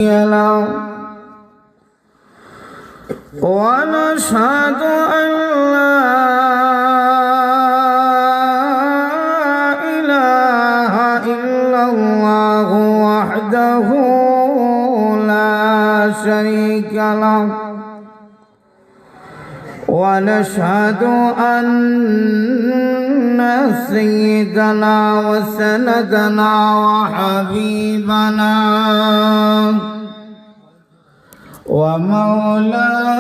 له ونشهد أن لا إله إلا الله وحده لا شريك له ونشهد أن سيدنا وسندنا وحبيبنا ومولانا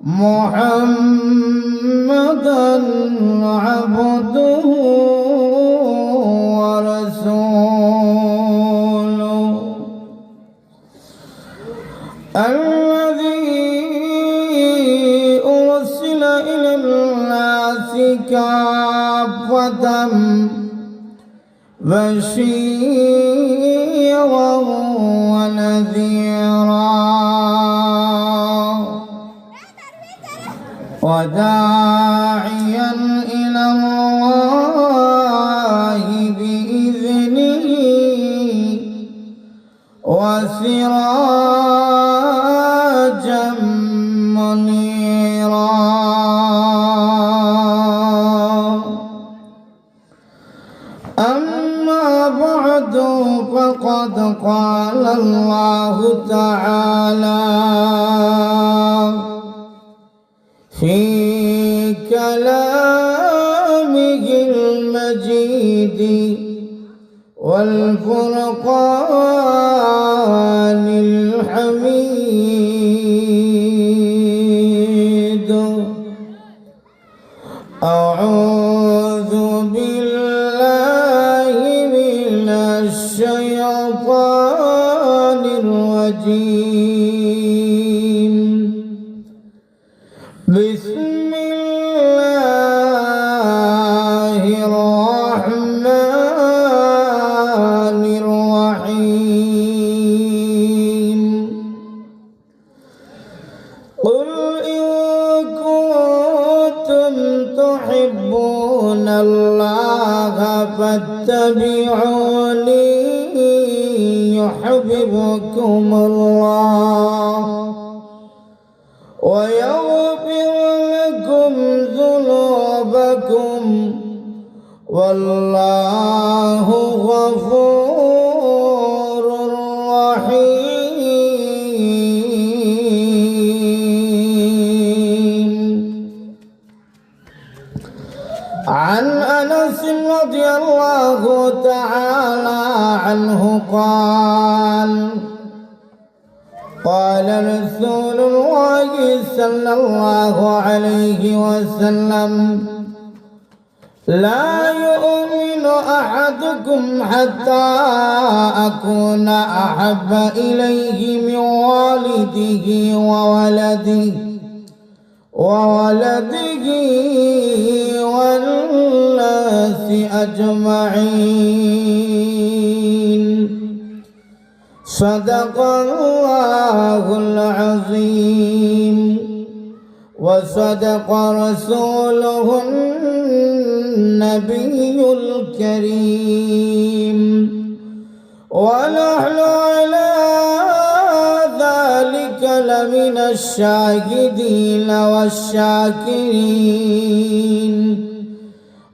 محمدا عبده ورسوله الذي أرسل إلى الناس كافة بشيرا ونذيرا وداعيا إلى الله بإذنه وسراجا منيرا أما بعد فقد قال الله تعالى في كلامه المجيد والفرقان الحميد أعوذ بالله من الشيطان الرجيم بسم الله الرحمن الرحيم قل إن كنتم تحبون الله فاتبعوني يحببكم الله ويغفر لكم ذنوبكم والله غفور رحيم. عن أنس رضي الله تعالى عنه قال قال رسول الله صلى الله عليه وسلم لا يؤمن أحدكم حتى أكون أحب إليه من والده وولده والناس أجمعين. صدق الله العظيم وصدق رسوله النبي الكريم ونحن على ذلك لمن الشاهدين والشاكرين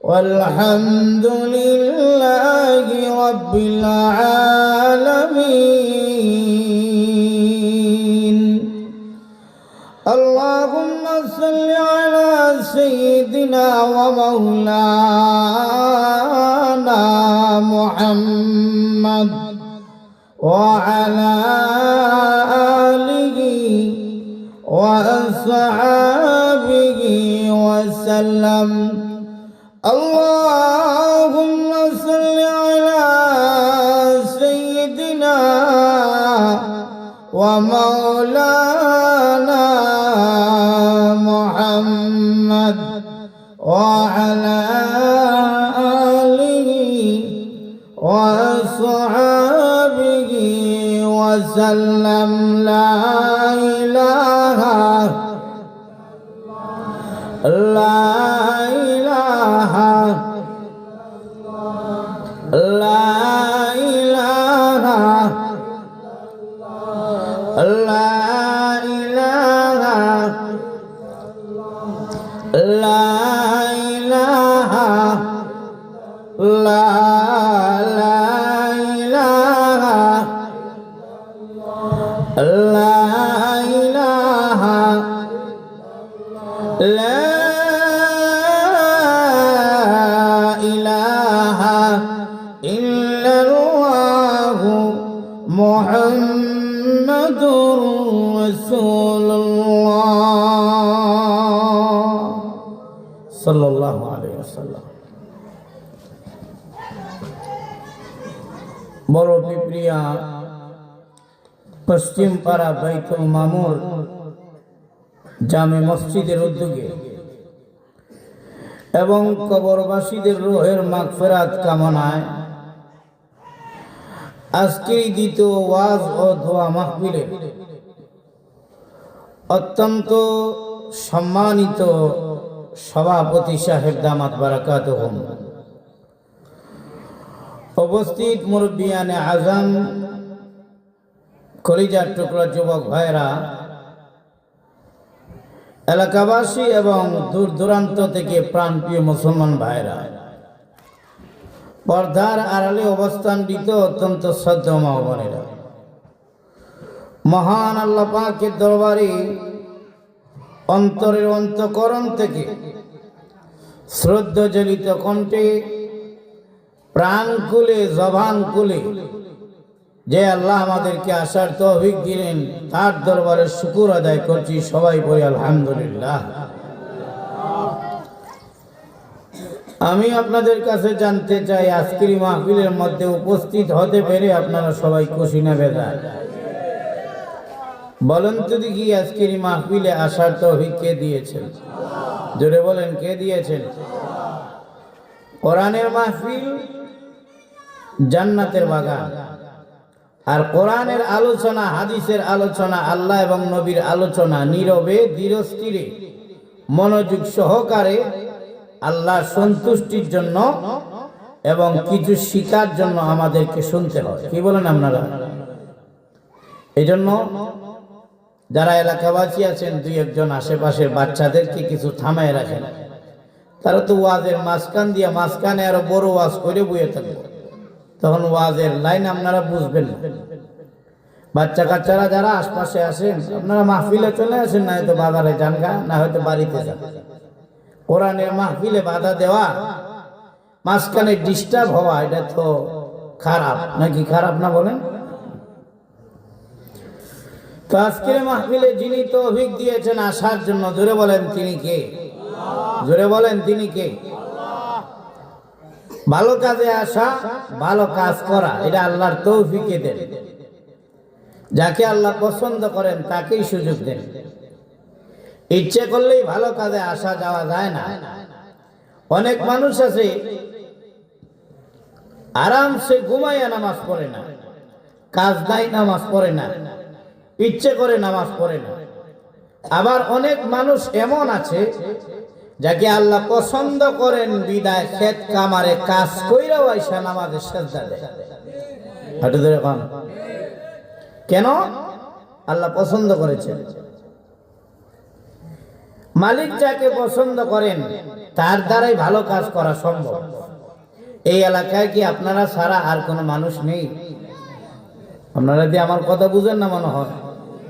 والحمد لله رب العالمين. اللهم صل على سيدنا ومولانا محمد وعلى آله وأصحابه وسلم. اللهم صل على سيدنا ومولانا محمد وعلى آله وأصحابه وسلم. لا إله لا إله لا إله মুহাম্মাদুর রাসূলুল্লাহ সাল্লাল্লাহু আলাইহি ওয়াসাল্লাম। বড় পিপরিয়া পশ্চিম পাড়া বাইতুল মামুর জামে মসজিদের উদ্যোগে এবং কবরবাসীদের রূহের মাগফিরাত কামনায় আজকের দ্বিতীয় ওয়াজ ও দোয়া মাহফিলে অত্যন্ত সম্মানিত সভাপতি সাহেব দামাত বারাকাতুহুম, উপস্থিত মুরব্বিয়ানে আজম, কলিজার টুকরা যুবক ভাইরা, এলাকাবাসী এবং দূর দূরান্ত থেকে প্রাণপ্রিয় মুসলমান ভাইরা, পর্দার আড়ালে অবস্থানরত অত্যন্ত শ্রদ্ধেয় মা বোনেরা, মহান আল্লাহ পাকের দরবারে অন্তরের অন্তঃকরণ থেকে শ্রদ্ধাজলিত কণ্ঠে প্রাণ খুলে জবান খুলে যে আল্লাহ আমাদেরকে আসার তৌফিক দিলেন তার দরবারে শুকর আদায় করছি। সবাই বলি আলহামদুলিল্লাহ। আমি আপনাদের কাছে জানতে চাই, আজকের মাহফিলের মধ্যে উপস্থিত হতে পেরে আপনারা সবাই খুশি না বেজার? বলেন তো দেখি, আজকের মাহফিলে আসার তৌফিক কে দিয়েছেন? জোরে বলেন, কে দিয়েছেন? কোরআনের মাহফিল জান্নাতের বাগান, আর কোরআনের আলোচনা, হাদিসের আলোচনা, আল্লাহ এবং নবীর আলোচনা নীরবে ধীরস্থিরে মনোযোগ সহকারে আল্লাহ সন্তুষ্টির জন্য এবং কিছু শিকার জন্য আমাদেরকে শুনতে হয়। কি বলেন আপনারা? এই জন্য যারা এলাকাবাসী আছেন, দুই একজন আশেপাশের বাচ্চাদেরকে কিছু থামায় রাখেন। তারা তো ওয়াজের মাঝখানে আরো বড় ওয়াজ করে বইয়ে থাকবে, তখন ওয়াজের লাইন আপনারা বুঝবেন না। বাচ্চা কাচ্চারা যারা আশপাশে আসেন, আপনারা মাহফিলে চলে আসেন, না হয়তো বাজারে যান গা, না হয়তো বাড়িতে যান। কোরআনের মাহফিলে বাধা দেওয়া, মাঝখানে ডিস্টার্ব হওয়া, এটা তো খারাপ নাকি? খারাপ না বলেন? তো আজকের মাহফিলে যিনি তৌফিক দিয়েছেন আসার জন্য, জোরে বলেন তিনি কে? জোরে বলেন তিনি কে? ভালো কাজে আসা, ভালো কাজ করা, এটা আল্লাহর তৌফিকে দেন। যাকে আল্লাহ পছন্দ করেন তাকেই সুযোগ দেন। ইচ্ছে করলেই ভালো কাজে আসা যাওয়া যায় না। অনেক মানুষ আছে আরামসে ঘুমাইয়া নামাজ পড়ে না, কাজ নাই নামাজ পড়ে না, ইচ্ছে করে নামাজ পড়ে না। আবার অনেক মানুষ এমন আছে যাকে আল্লাহ পছন্দ করেন বিদায় ক্ষেত কামারে কাজ কইরাও আইসা নামাজের সাজদা দেয়। হাঁটু ধরে পান কেন? আল্লাহ পছন্দ করেছেন। মালিক যাকে পছন্দ করেন তার দ্বারাই ভালো কাজ করা সম্ভব। এই এলাকায় কি আপনারা ছাড়া আর কোনো মানুষ নেই? আপনারা কি আমার কথা বুঝেন না মনে হয়,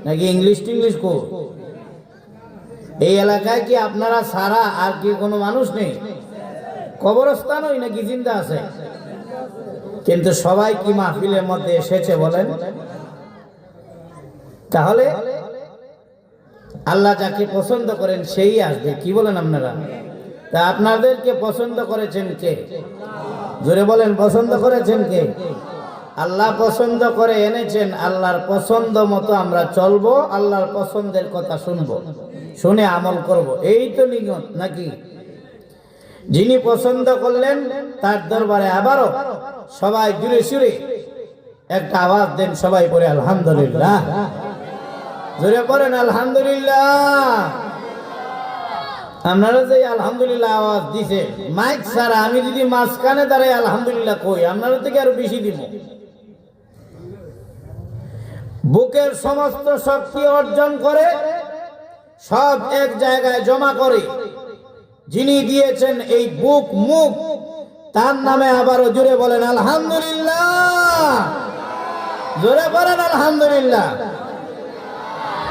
নাকি ইংলিশ কো? এই এলাকায় কি আপনারা ছাড়া আর কি কোনো মানুষ নেই? কবরস্থান ওই নাকি জিন্দা আছে? কিন্তু সবাই কি মাহফিলের মধ্যে এসেছে বলেন? তাহলে আল্লাহ যাকে পছন্দ করেন সেই আসবে। কি বলেন আপনারা? তা আপনাদেরকে পছন্দ করেছেন কে? জোরে বলেন, পছন্দ করেছেন কে? আল্লাহ পছন্দ করে এনেছেন। আল্লাহর পছন্দ মতো আমরা চলবো, আল্লাহর পছন্দের কথা শুনবো, শুনে আমল করব, এই তো নিয়ত নাকি? যিনি পছন্দ করলেন তার দরবারে আবারও সবাই জুড়ে সুরে একটা আওয়াজ দেন। সবাই পড়ে আলহামদুলিল্লাহ। জোরে পড়েন আলহামদুলিল্লাহ। আপনারা যে আলহামদুলিল্লাহ আওয়াজ দিছে মাইক ছাড়া, আমি যদি মাঝখানে দাঁড়াই আলহামদুলিল্লাহ কই, আপনারা থেকে আরো বেশি দিব। বুকের সমস্ত শক্তি অর্জন করে সব এক জায়গায় জমা করে যিনি দিয়েছেন এই বুক মুখ, তার নামে আবারও জোরে বলেন আলহামদুলিল্লাহ। জোরে বলেন আলহামদুলিল্লাহ।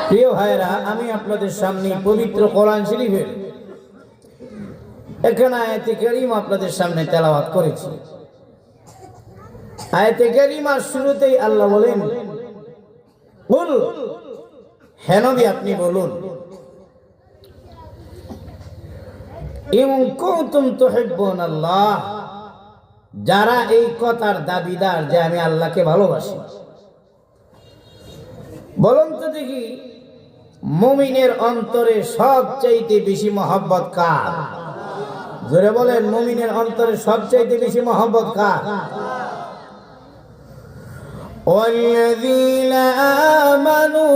প্রিয় ভাইরা, আমি আপনাদের সামনে পবিত্র কোরআন শরীফের এখানে আয়াতে কারীমা আপনাদের সামনে তেলাওয়াত করেছি। আয়াতে কারীমার শুরুতেই আল্লাহ বলেন কুল, হে নবী আপনি বলুন, ইন কুনতুম তুহিব্বুনাল্লাহ, যারা এই কথার দাবিদার যে আমি আল্লাহকে ভালোবাসি, বলুন তো দেখি মুমিনের অন্তরে সবচাইতে বেশি মহব্বত কার? জোরে বলেন, মুমিনের অন্তরে সবচাইতে বেশি মহব্বত কার? ওয়াল্লাযীনা আমানু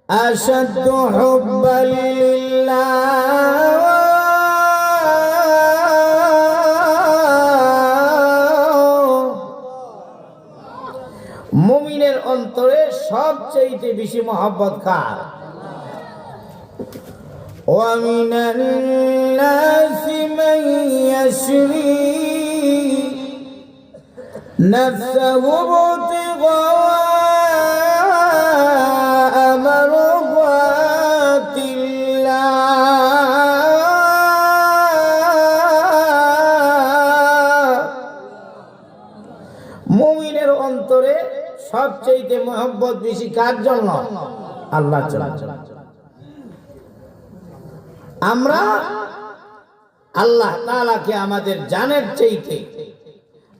আশাদ্দু হুব্বান লিল্লাহ, মুমিনের অন্তরে সবচাইতে বেশি মহব্বত কার? ওয়া মিনান নাসি মান ইয়াশরি নাফসাহু ইবতিগাআ মারদাতিল্লাহ। মুমিনের অন্তরে সবচেয়ে মহব্বত বেশি কার জন্য? আল্লাহর জন্য। আমরা আল্লাহ তাআলাকে আমাদের জানের চাইতে,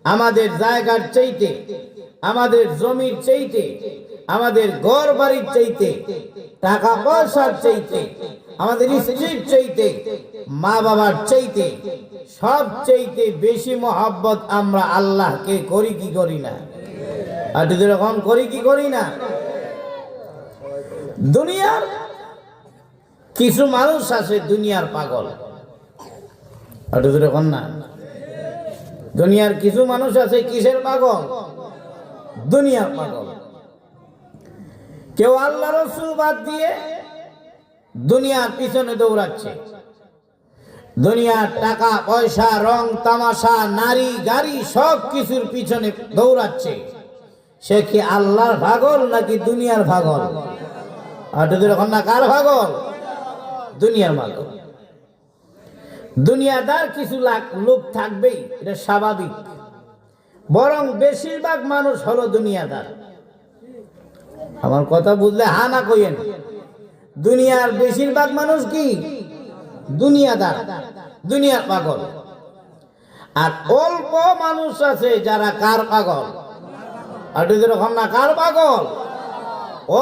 আমাদের জায়গার চাইতে, আমাদের জমির চাইতে, আমাদের ঘর বাড়ির চাইতে, টাকা পয়সার চাইতে, আমাদের স্ত্রীর চাইতে, মা বাবার চাইতে সবচাইতে বেশি মহব্বত আমরা আল্লাহকে করি কি করি না? আর এরকম করি কি করি না? দুনিয়ার কিছু মানুষ আছে দুনিয়ার পাগল, আর এরকম না। দুনিয়ার কিছু মানুষ আছে কিসের পাগল? দুনিয়ার পাগল। কেউ আল্লাহ রাসূল বাদ দিয়ে দুনিয়ার পিছনে দৌড়াচ্ছে, দুনিয়ার টাকা পয়সা, রং তামাশা, নারী গাড়ি সব কিছুর পিছনে দৌড়াচ্ছে। সে কি আল্লাহর পাগল নাকি দুনিয়ার পাগল? আর এরকম না, কার পাগল? দুনিয়ার পাগল। দুনিয়াদার কিছু লোক থাকবেই, এটা স্বাভাবিক, বরং বেশিরভাগ মানুষ হলো দুনিয়াদার। আমার কথা বুঝলে হা না কইেন। দুনিয়ার বেশিরভাগ মানুষ কি? দুনিয়াদার, দুনিয়ার পাগল। আর অল্প মানুষ আছে যারা কার পাগল? আর এরকম না, কার পাগল?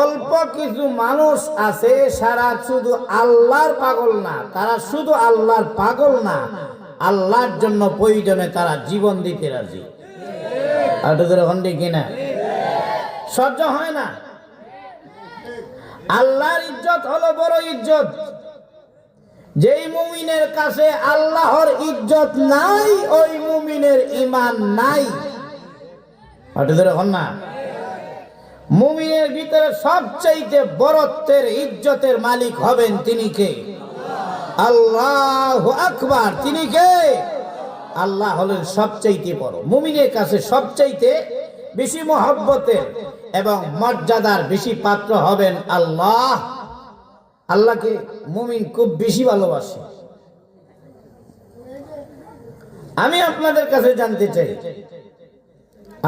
অল্প কিছু মানুষ আছে সারা শুধু আল্লাহর পাগল না, তারা শুধু আল্লাহর পাগল না, আল্লাহর জন্য প্রয়োজনে তারা জীবন দিতে রাজি। আর এরকম কিনা? সহ্য হয় না। আল্লাহর ইজ্জত হলো বড় ইজ্জত। যেই মুমিনের কাছে আল্লাহর ইজ্জত নাই, ওই মুমিনের ঈমান নাই। আর এরকম না। মুমিনের ভিতরে সবচাইতে বড়ত্বের ইজ্জতের মালিক হবেন তিনি কে? আল্লাহু আকবার। তিনি কে? আল্লাহ হলেন সবচাইতে বড়। মুমিনের কাছে সবচাইতে বেশি মহব্বতের এবং মর্যাদার বেশি পাত্র হবেন আল্লাহ। আল্লাহকে মুমিন খুব বেশি ভালোবাসে। আমি আপনাদের কাছে জানতে চাই,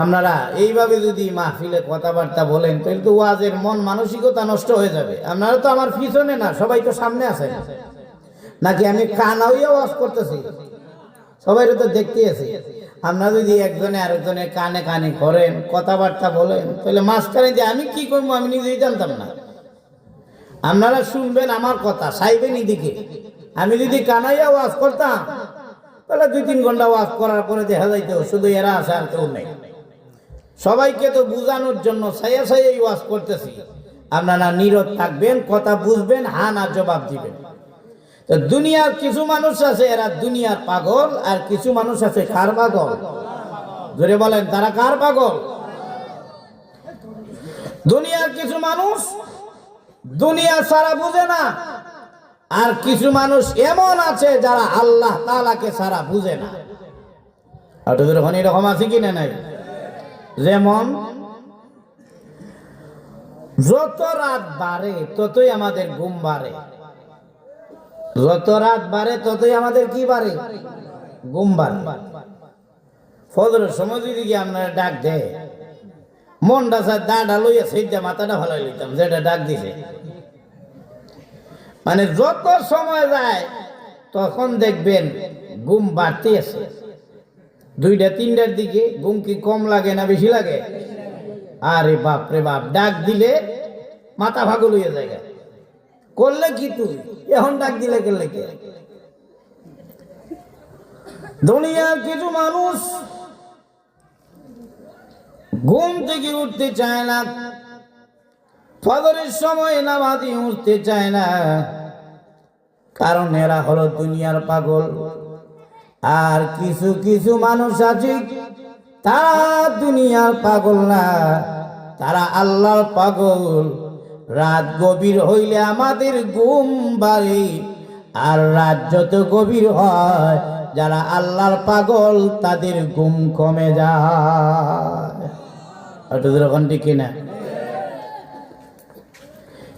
আপনারা এইভাবে যদি মাহফিলে কথাবার্তা বলেন তাহলে তো ওয়াজের মন মানসিকতা নষ্ট হয়ে যাবে। আপনারা তো আমার পিছনে না, সবাই তো সামনে আছেন, নাকি আমি কানা হইয়া ওয়াজ করতেছি? সবাই তো দেখতে আছে। আপনারা যদি একজনে আরেকজনের কানে কানে করেন, কথাবার্তা বলেন, তাহলে মাঝখানে যে আমি কি করবো আমি নিজেই জানতাম না। আপনারা শুনবেন আমার কথা, চাইবেন এদিকে। আমি যদি কানাইয়া ওয়াজ করতাম তাহলে 2-3 ঘন্টা ওয়াজ করার পরে দেখা যাইতো শুধু এরা আছে, আর কেউ নেই। সবাইকে তো বুঝানোর জন্য ছায়া ছায়া ওয়াজ করতেছি। আপনারা নীরব থাকবেন, কথা বুঝবেন, হা না জবাব দিবেন। তো দুনিয়ার কিছু মানুষ আছে এরা দুনিয়ার পাগল, আর কিছু মানুষ আছে কার পাগল? জোরে বলেন, তারা কার পাগল? দুনিয়ার কিছু মানুষ দুনিয়া ছাড়া বুঝে না, আর কিছু মানুষ এমন আছে যারা আল্লাহ তাআলাকে ছাড়া বুঝে না। আর যখন এরকম আছে কিনা নাই? যেমন যত রাত বাড়ে ততই আমাদের ঘুম বাড়ে, যত রাত বাড়ে ততই আমাদের কি বাড়ে? ঘুম বাড়ে। ফজরের সময় যদি আপনারা ডাক দেয়, মনটা চায় দাঁড়া লইয়া সেইটা মাথাটা ভালো লইতাম যেটা ডাক দিছে। মানে যত সময় যায় তখন দেখবেন ঘুম বাড়তে আছে। 2টা 3টার দিকে ঘুম কি কম লাগে না বেশি লাগে? আরে বাপ রে বাপ, ডাক দিলে মাথা ভাগল হইয়া যায়। করলে কি তুই এখন ডাক দিলে করলে কি? দুনিয়ার কিছু মানুষ ঘুম থেকে উঠতে চায় না, ফজরের সময় নামাজে উঠতে চায় না, কারণ এরা হলো দুনিয়ার পাগল। আর কিছু কিছু মানুষ আছে তারা দুনিয়ার পাগল না, তারা আল্লাহর পাগল। রাত গভীর হইলে আমাদের ঘুম বাড়ে, আর রাত যত গভীর হয় যারা আল্লাহর পাগল তাদের ঘুম কমে যায়। এখন ঠিক কিনা?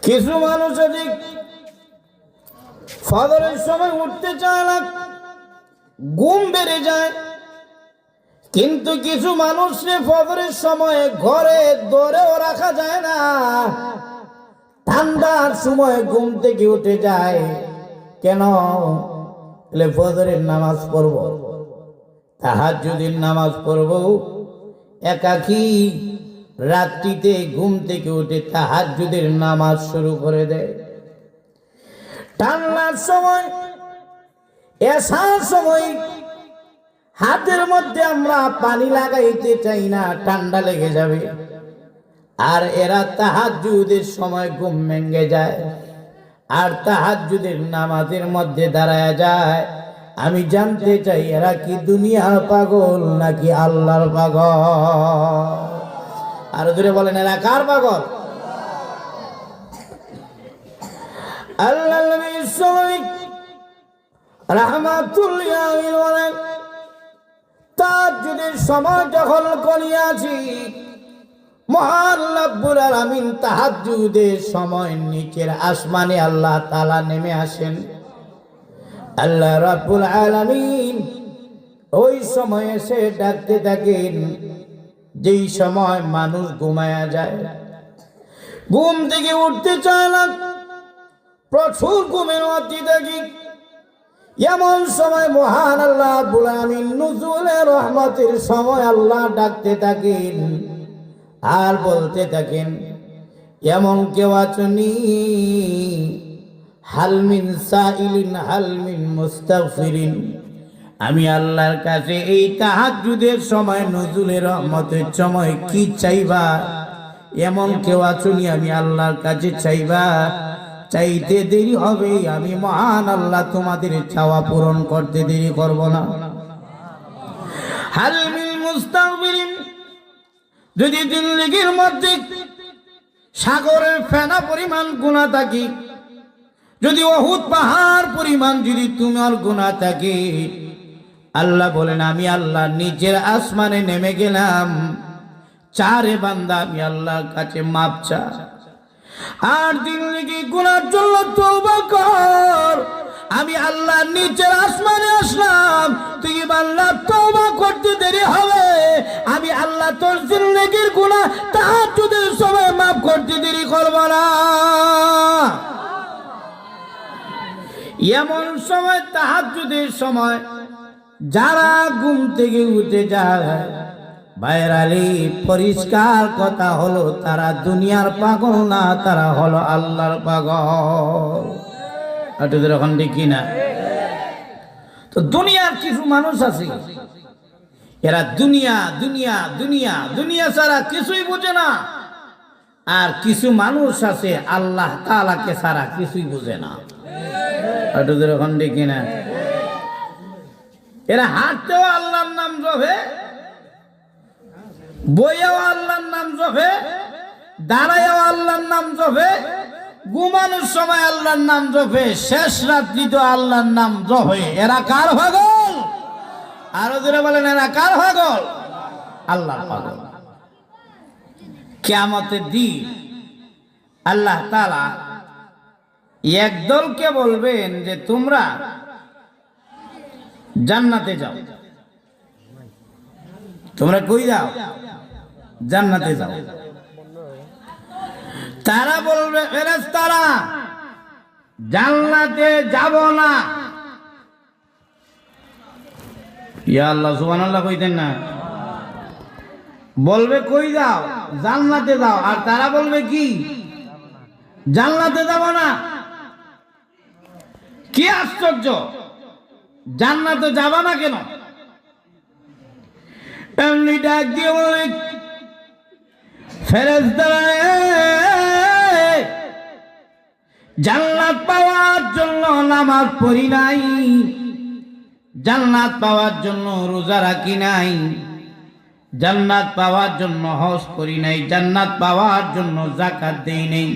কিছু মানুষ আছে ফজরের সময় উঠতে চায় না, ঘুম বেড়ে যায়। কিন্তু কিছু মানুষকে ফজরের সময় ঘরে ধরেও রাখা যায় না, ঠান্ডার সময় ঘুম থেকে উঠে যায়। কেন? ফজরের নামাজ পড়ব, তাহাজ্জুদের নামাজ পড়ব, একাকী রাত্রিতে ঘুম থেকে উঠে তাহাজ্জুদের নামাজ শুরু করে দেয়। ঠান্ডার সময় এসার সময় হাতের মধ্যে আমরা পানি লাগাইতে চাই না, ঠান্ডা লেগে যাবে। আর এরা তাহাজ্জুদের সময় ঘুম ভেঙে যায় আর তাহাজ্জুদের নামাজের মধ্যে দাঁড়ায় যায়। আমি জানতে চাই এরা কি দুনিয়ার পাগল নাকি আল্লাহর পাগল? আর জোরে বলেন, এরা কার পাগল? আল্লাহ নবী রাহমাতুল্লাহ আলাইহি বলেন, তাহাজ্জুদের সময় যখন করিয়াছি, মহান রব্বুল আলামিন তাহাজ্জুদের সময় নিচের আসমানে আল্লাহ তাআলা নেমে আসেন। আল্লাহ রব্বুল আলামিন ওই সময় এসে ডাকতে থাকেন, যেই সময় মানুষ ঘুমায়া যায়, ঘুম থেকে উঠতে চায় না, প্রচুর ঘুমের মধ্যে থাকি। এমন সময় মহান আল্লাহ রব্বুল আলামিন নুজুলে রহমতের সময় আল্লাহ ডাকতে থাকেন আর বলতে থাকেন, এমন কেউ আছনি? হালমিন সাইলিন হালমিন মুস্তাগফিরিন। আমি আল্লাহর কাছে এই তাহাজ্জুদের সময় নজুলের রহমতের সময় কি চাইবা? এমন কেউ আছনি? আমি আল্লাহর কাছে চাইবা, চাইতে দেরি হবে, আমি মহান আল্লাহ তোমাদের চাওয়া পূরণ করতে দেরি করব না। হালমিন মুস্তাগফিরিন। যদি জিন্দেগির মধ্যে সাগরের ফেনা পরিমাণ গুনাহ থাকে, যদি উহুদ পাহাড় পরিমাণ যদি তোমার গুনাহ থাকে, আল্লাহ বলেন আমি আল্লাহ নিচের আসমানে নেমে গেলাম, চারে বান্দা আমি আল্লাহর কাছে মাপ চা। আর জিন্দেগি গুনার জন্য তওবা কর। আমি আল্লাহ নিচের আসমানে আসলাম, তুই আল্লাহ তওবা করতে দেরি হবে, আমি আল্লাহ তোর জিন্দেগির গুনাহ তাহাজ্জুদের সময় মাফ করতে দেরি করব না। এমন সময় তাহাজ্জুদের সময় যারা ঘুম থেকে উঠে যায়, বাইরালি পরিষ্কার কথা হলো তারা দুনিয়ার পাগল না, তারা হলো আল্লাহর পাগল। আপনাদের এখন দেখি না? তো দুনিয়ার কিছু মানুষ আছে, এরা দুনিয়া দুনিয়া দুনিয়া দুনিয়া ছাড়া কিছুই বোঝে না। আর কিছু মানুষ আছে আল্লাহ তাআলাকে ছাড়া কিছুই বোঝে না। আপনাদের এখন দেখি না? এরা হাঁটতেও আল্লাহর নাম জপে, বইয়েও আল্লাহর নাম জপে, দাঁড়ায়ও আল্লাহর নাম জপে, ঘুমানোর সময় আল্লাহর নাম জপে, শেষ রাত্রি তো আল্লাহর নাম জপে। এরা কার পাগল? আরো জোরে বলেন, এরা কার পাগল? আল্লাহর পাগল। কিয়ামতের দিন আল্লাহ তাআলা একদলকে বলবেন যে তোমরা জান্নাতে যাও। তোমরা কই যাও? জান্নাতে যাও। তারা বলবে ফেরেশতারা জান্নাতে যাব না। ইয়া আল্লাহ, সুবহানাল্লাহ কইতেন না? বলবে কই যাও? জান্নাতে যাও। আর তারা বলবে কি? জান্নাতে যাব না। কি আশ্চর্য, জান্নাতে যাব না কেন? এমনি ডাক দিয়ে বলে ফেরেশতারা জান্নাত পাওয়ার জন্য নামাজ পড়ি নাই, জান্নাত পাওয়ার জন্য রোজা রাখি নাই, জান্নাত পাওয়ার জন্য হজ করি নাই, জান্নাত পাওয়ার জন্য যাকাত দেই নাই,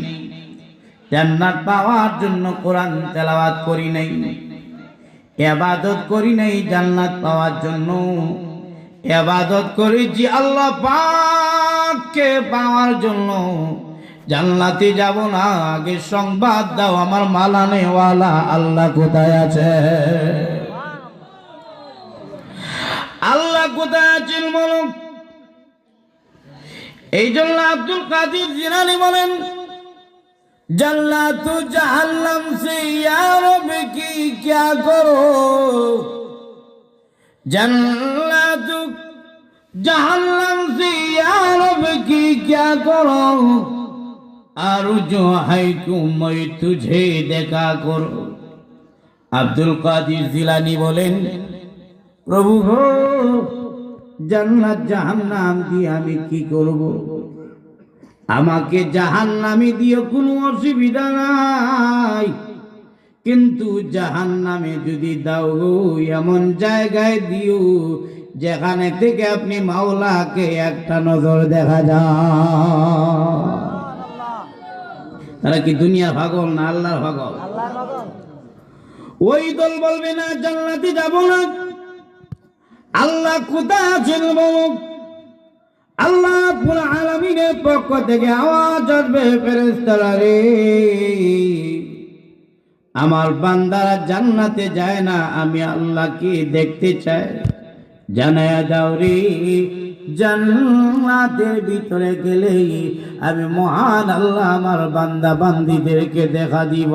জান্নাত পাওয়ার জন্য কোরআন তেলাওয়াত করি নাই, ইবাদত করি নাই জান্নাত পাওয়ার জন্য। ইবাদত করেছি আল্লাহ পাককে পাওয়ার জন্য। জান্নাতে যাব না। আগে সংবাদ দাও আমার মালানেওয়ালা আল্লাহ কোথায় আছে? আল্লাহ কোথায় আছেন বলো। এই জন্য আব্দুল কাদের জিলানী বলেন জান্নাতু জাহান্নাম সে ইয়া রব কি क्या करो, জান্নাতু জাহান্নাম সে ইয়া রব কি क्या करो, আরজু হাই তুমি তুঝে দেখা করো। আব্দুল কাদের জিলানী বলেন প্রভু গো, জান্নাত জাহান্নাম দিয়ে আমি কি করব? আমাকে জাহান্নামে দিও, কোনো অসুবিধা নাই, কিন্তু জাহান্নামে যদি দাও এমন জায়গায় দিও যেখানে থেকে আপনি মাওলাকে একটা নজর দেখা যায়। তারা কি দুনিয়ার পাগল না আল্লাহর পাগল? ওই দল বলবে না জান্নাতে যাব না। আল্লাহ কোথায় আছেন বলো। আল্লাহ রাব্বুল আলামিনের পক্ষ থেকে আওয়াজ আসবে ফেরেশতারা রে, আমার বান্দারা জান্নাতে যায় না, আমি আল্লাহকে দেখতে চাই, জানায়া দাও রে। জান্নাতের ভিতরে গেলে আমি মহান আল্লাহ আমার বান্দা বান্দীদেরকে দেখা দিব।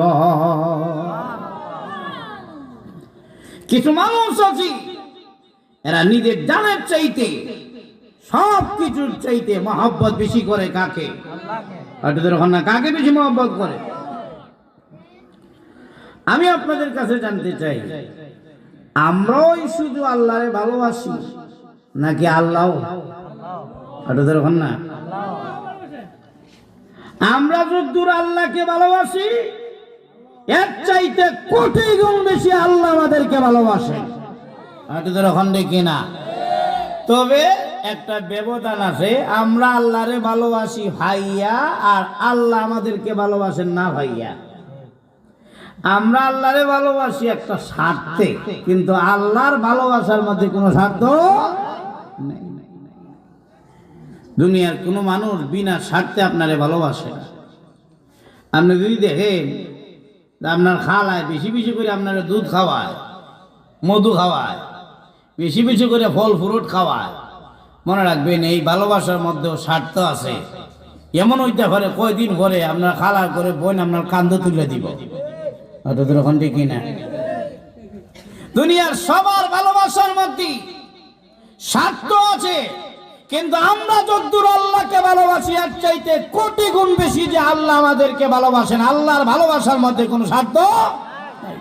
কিছু মানুষ আছে এরা নিজের জানের চাইতে সব কিছুর চাইতে মহব্বত বেশি করে কাকে? কাকে বেশি মহব্বত করে? আমি আপনাদের কাছে জানতে চাই, আমরাই শুধু আল্লাহরে ভালোবাসি নাকি আল্লাহ? না, আমরা যদ্দূর আল্লাহকে ভালোবাসি এর চাইতে কোটি গুণ বেশি আল্লাহ আমাদেরকে ভালোবাসে। দেখি না? তবে একটা ব্যবধান আছে, আমরা আল্লাহরে ভালোবাসি ভাইয়া আর আল্লাহ আমাদেরকে ভালোবাসেন না ভাইয়া। আমরা আল্লাহরে ভালোবাসি একটা স্বার্থে, কিন্তু আল্লাহর ভালোবাসার মধ্যে কোনো স্বার্থ নেই। দুনিয়ার কোনো মানুষ বিনা স্বার্থে আপনারে ভালোবাসে না। আপনি যদি দেখেন আপনার খালায় বেশি বেশি করে আপনারা দুধ খাওয়ায়, মধু খাওয়ায়, বেশি বেশি করে ফল ফ্রুট খাওয়ায়, মনে রাখবেন এই ভালোবাসার মধ্যেও স্বার্থ আছে। এমন হইতে পারে কয়দিন পরে আপনার খালা করে বোন আপনার কান্দ তুলে দিব। ওখান দেখি না, দুনিয়ার সবার ভালোবাসার মধ্যে স্বার্থ আছে, কিন্তু আমরা যদ্দূর আল্লাহকে ভালোবাসি এর চাইতে কোটি গুণ বেশি যে আল্লাহ আমাদেরকে ভালোবাসেন। আল্লাহর ভালোবাসার মধ্যে কোনো স্বার্থ নাই।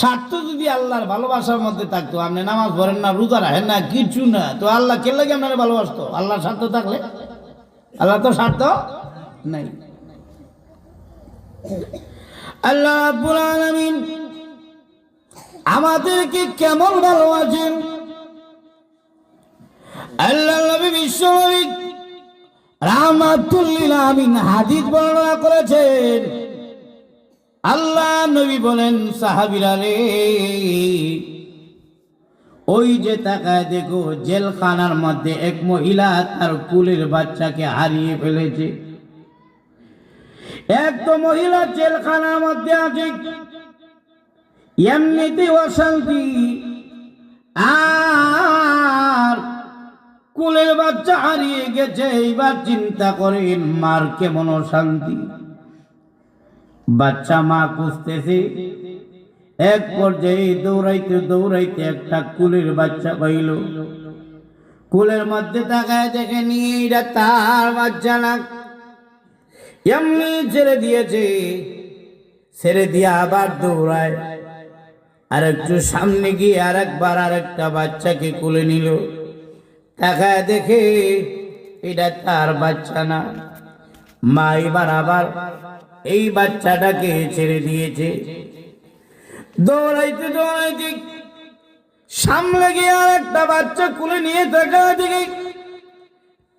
স্বার্থ যদি আল্লাহর ভালোবাসার মধ্যে থাকতো, আপনি নামাজ পড়েন না, রোজা রাখেন না, কিছু না, তো আল্লাহ কে লাগে আপনারা ভালোবাসতো? আল্লাহর স্বার্থ থাকলে? আল্লাহ তো স্বার্থ নাই। আল্লাহ রাব্বুল আলামিন আমাদেরকে কেমন ভালোবাসেন? আল্লাহ নবী বিশ্বনবী রাহমাতুল লিল আলামিন হাদিস বর্ণনা করেছেন। আল্লাহ নবী বলেন, সাহাবীরা রে, ওই যে তাকায় দেখো জেলখানার মধ্যে এক মহিলা তার কুলের বাচ্চাকে হারিয়ে ফেলেছে। এক তো মহিলা জেলখানার মধ্যে আছে, এমনিতে অশান্তি, আর কুলের বাচ্চা হারিয়ে গেছে। এইবার চিন্তা করেন মার কেমন অশান্তি। বাচ্চা মা খুঁজতেছে, এক পর্যায়ে দৌড়াইতে দৌড়াইতে একটা কুলের বাচ্চা পাইল। কুলের মধ্যে তাকায় দেখে নিয়ে এটা তার বাচ্চা না, এমনি ছেড়ে দিয়েছে। ছেড়ে দিয়ে আবার দৌড়ায়, আর একটু সামনে গিয়ে আরেকবার আরেকটা বাচ্চাকে কুলে নিল। তাকায় দেখে এটা তার বাচ্চা না। মা এবার আবার এই বাচ্চাটাকে ছেড়ে দিয়েছে। দৌড়াইতে দৌড়াইতে সামনে গিয়ে আর একটা বাচ্চা কুলে নিয়ে তাকায় দেখে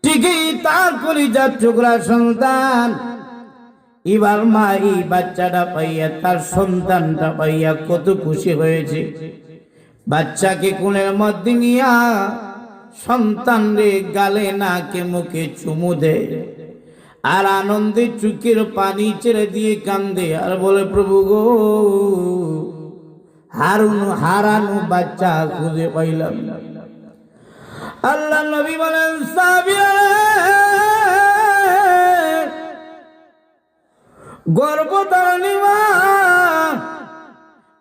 ঠিকই তার কলিজার টুকরা সন্তান। এবার মা এই বাচ্চাটা পাইয়া, তার সন্তানটা পাইয়া কত খুশি হয়েছে। বাচ্চাকে কোলের মধ্যে নিয়া সন্তান রে গালে নাকে মুখে চুমু দেয়, আর আনন্দে চোখের পানি ছেড়ে দিয়ে কান্দে, আর বলে প্রভু গো, হারানো বাচ্চা খুঁজে পাইলাম। আল্লাহ নবী বলেন গর্ভধারণী মা,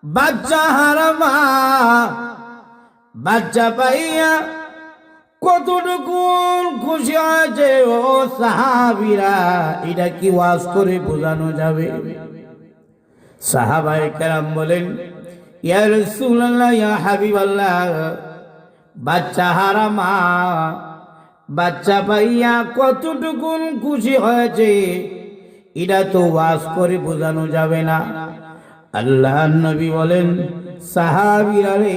বাচ্চা হারামা, বাচ্চা পাইয়া কতটুকু খুশি হয়েছে ও সাহাবীরা, এটা কি ওয়াজ করে বোঝানো যাবে? সাহাবায়ে কেরাম বলেন, ইয়া রাসূলুল্লাহ, ইয়া হাবিবাল্লাহ, বাচ্চা হারামা, বাচ্চা পাইয়া কতটুকু খুশি হয়েছে এটা তো ওয়াজ করে বোঝানো যাবে না। আল্লাহর নবী বলেন, সাহাবীরা রে,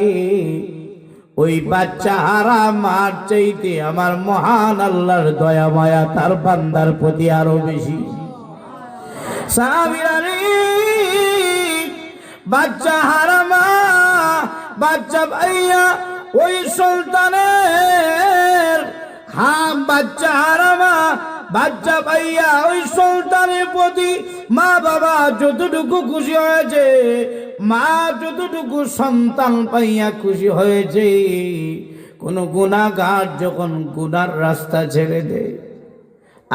ওই বাচ্চা হারামার চাইতে আমার মহান আল্লাহর দয়া মায়া তার বান্দার প্রতি আরো বেশি। সাহাবীরা রে, বাচ্চা হারামা, বাচ্চা পাইয়া ওই সুলতানের, বাচ্চা হারামা, বাচ্চা পাইয়া ওই সন্তানের প্রতি মা বাবা যতটুকু খুশি হয়েছে, মা যতটুকু সন্তান পাইয়া খুশি হয়েছে, কোন গুনাহগার যখন গুনার রাস্তা ছেড়ে দেয়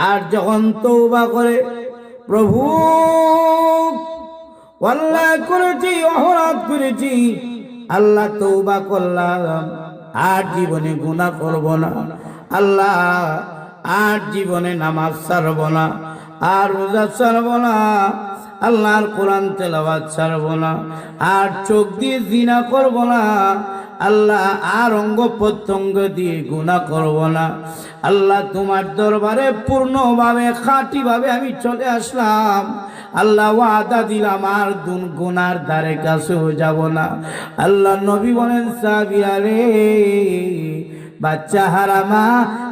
আর যখন তওবা করে, প্রভু আল্লাহ করেছি, অপরাধ করেছি, আল্লাহ তওবা করলাম, আর জীবনে গুনাহ করব না, আল্লাহ আর জীবনে নামাজ ছাড়ব না, আর রোজা ছাড়ব না, আল্লাহর কোরআন তেলাওয়াত ছাড়ব না, আর চোখ দিয়ে জিনা করব না, আল্লাহ আর অঙ্গ প্রত্যঙ্গ দিয়ে গুনাহ করব না। আল্লাহ তোমার দরবারে পূর্ণভাবে খাঁটিভাবে আমি চলে আসলাম। আল্লাহ ওয়াদা দিলাম আর গুনার ধারে কাছেও যাব না। আল্লাহ নবী বলেন, সাহাবীরা রে, বাচ্চা হারামা,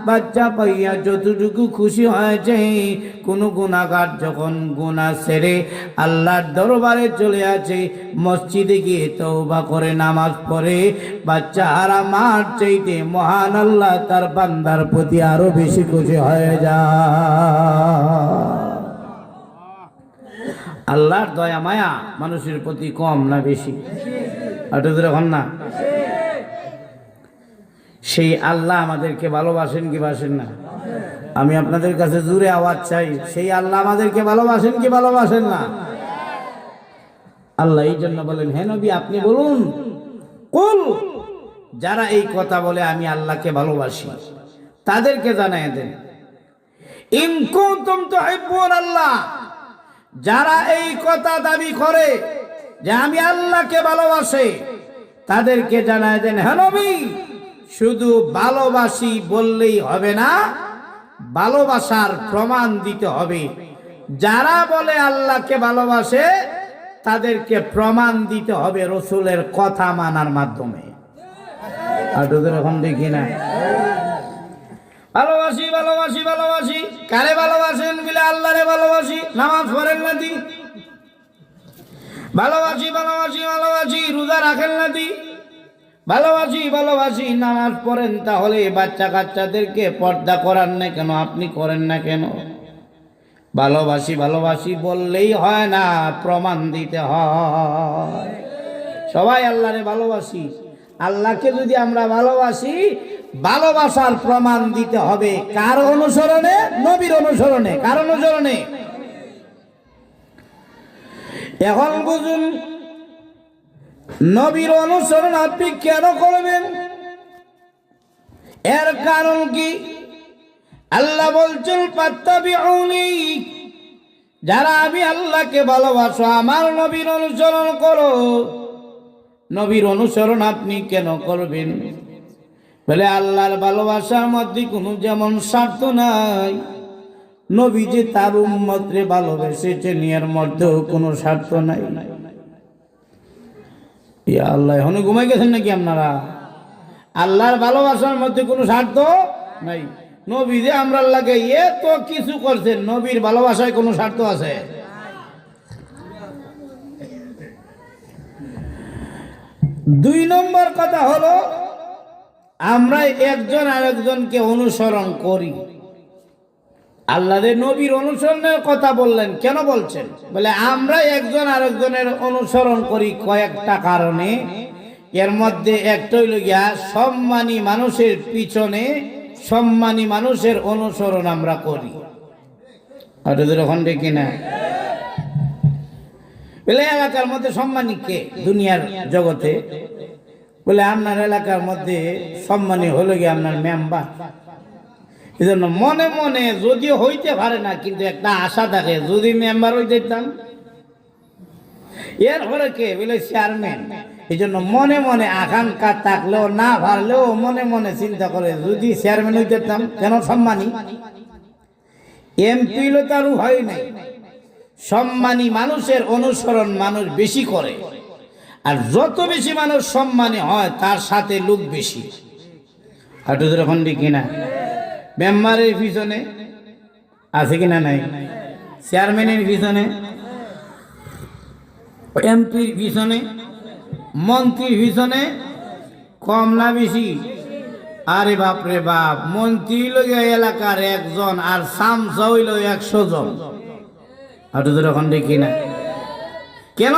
বাচ্চা পাইয়া যতটুকু খুশি হয়েছে, কোন গুনাহগার যখন গুনাহ ছেড়ে আল্লাহর দরবারে চলে আসে, মসজিদে গিয়ে তওবা করে নামাজ পড়ে, বাচ্চা হারামার চাইতে মহান আল্লাহ তার বান্দার প্রতি আরো বেশি খুশি হয়ে যায়। আল্লাহর দয়া মায়া মানুষের প্রতি কম না বেশি? এখন না, সেই আল্লাহ আমাদেরকে ভালোবাসেন কি বাসেন না? আমি আপনাদের কাছে জোরে আওয়াজ চাই, সেই আল্লাহ আমাদেরকে ভালোবাসেন কি ভালোবাসেন না? আল্লাহ এই জন্য বলেন, হে নবী আপনি বলুন, কুল, যারা এই কথা বলে আমি আল্লাহকে ভালোবাসি, তাদেরকে জানাই দেন, ইন কুনতুম তুহিব্বুন আল্লাহ, যারা এই কথা দাবি করে যে আমি আল্লাহকে ভালোবাসি, তাদেরকে জানাই দেন, হে নবী, শুধু ভালোবাসি বললেই হবে না, ভালোবাসার প্রমাণ দিতে হবে। যারা বলে আল্লাহকে ভালোবাসে তাদেরকে প্রমাণ দিতে হবে রাসূলের কথা মানার মাধ্যমে। আর তোদের এখন দেখি না, ভালোবাসি ভালোবাসি ভালোবাসি, কারে ভালোবাসেন? বলে আল্লাহরে ভালোবাসি, নামাজ পড়েন না দি, ভালোবাসি ভালোবাসি ভালোবাসি, রোজা রাখেন না দি, ভালোবাসি ভালোবাসি, নামাজ পড়েন, তাহলে বাচ্চা কাচ্চাদেরকে পর্দা করান না কেন? আপনি করেন না কেন? ভালোবাসি ভালোবাসি বললেই হয় না, প্রমাণ দিতে হয়। সবাই আল্লাহরে ভালোবাসি, আল্লাহকে যদি আমরা ভালোবাসি, ভালোবাসার প্রমাণ দিতে হবে কার অনুসরণে? নবীর অনুসরণে। কার অনুসরণে? এখন বুঝুন, নবীর অনুসরণ আপনি কেন করবেন? এর কারণ কি? আল্লাহ বলছেন ফাত্তাবিউনি, যারা আমি আল্লাহকে ভালোবাসো আমার নবীর অনুসরণ করো। নবীর অনুসরণ আপনি কেন করবেন? বলে আল্লাহর ভালোবাসার মধ্যে কোনো যেমন স্বার্থ নাই, নবী যে তার উম্মতরে ভালোবেসেছেন এর মধ্যেও কোনো স্বার্থ নাই। ইয়া আল্লাহ, এখন ঘুমাই গেছেন নাকি আপনারা? আল্লাহর ভালোবাসার মধ্যে কোনো স্বার্থ নাই। নবী যে আমরা আল্লাহকে এত কিছু করছেন, নবীর ভালোবাসায় কোনো স্বার্থ আছে? দুই নম্বর কথা হলো, আমরা একজন আরেকজনকে অনুসরণ করি। আল্লাহর নবীর অনুসরণের কথা বললেন, কেন বলছেন? বলে আমরা একজন আরেকজনের অনুসরণ করি কয়েকটা কারণে। এর মধ্যে একটা হইল গিয়া, সম্মানী মানুষের পিছনে সম্মানী মানুষের অনুসরণ আমরা করি। এখন দেখি না, বলে এলাকার মধ্যে সম্মানী কে দুনিয়ার জগতে? বলে আপনার এলাকার মধ্যে সম্মানী হলো গিয়ে আপনার মেম্বার। এই জন্য মনে মনে যদিও হইতে পারে না, কিন্তু একটা আশা থাকে যদি মেম্বার হইতে যেতাম। এরপরে কে? বলে চেয়ারম্যান। এই জন্য মনে মনে আকাঙ্ক্ষা থাকলেও না পারলেও মনে মনে চিন্তা করে যদি চেয়ারম্যান হইতে যেতাম। কেন? সম্মানী। এমপি হলে তার হয় নাই। সম্মানী মানুষের অনুসরণ মানুষ বেশি করে, আর যত বেশি মানুষ সম্মানী হয় তার সাথে লোক বেশি। আর এখন কিনা মেম্বারের পিছনে আছে কিনা নাই? চেয়ারম্যানের পিছনে, এমপির পিছনে, মন্ত্রীর পিছনে কম না বেশি? আরে বাপরে বাপ, মন্ত্রী হইল এলাকার একজন আর সামসা হইল 100 জন। আর এখন দেখি না কেন?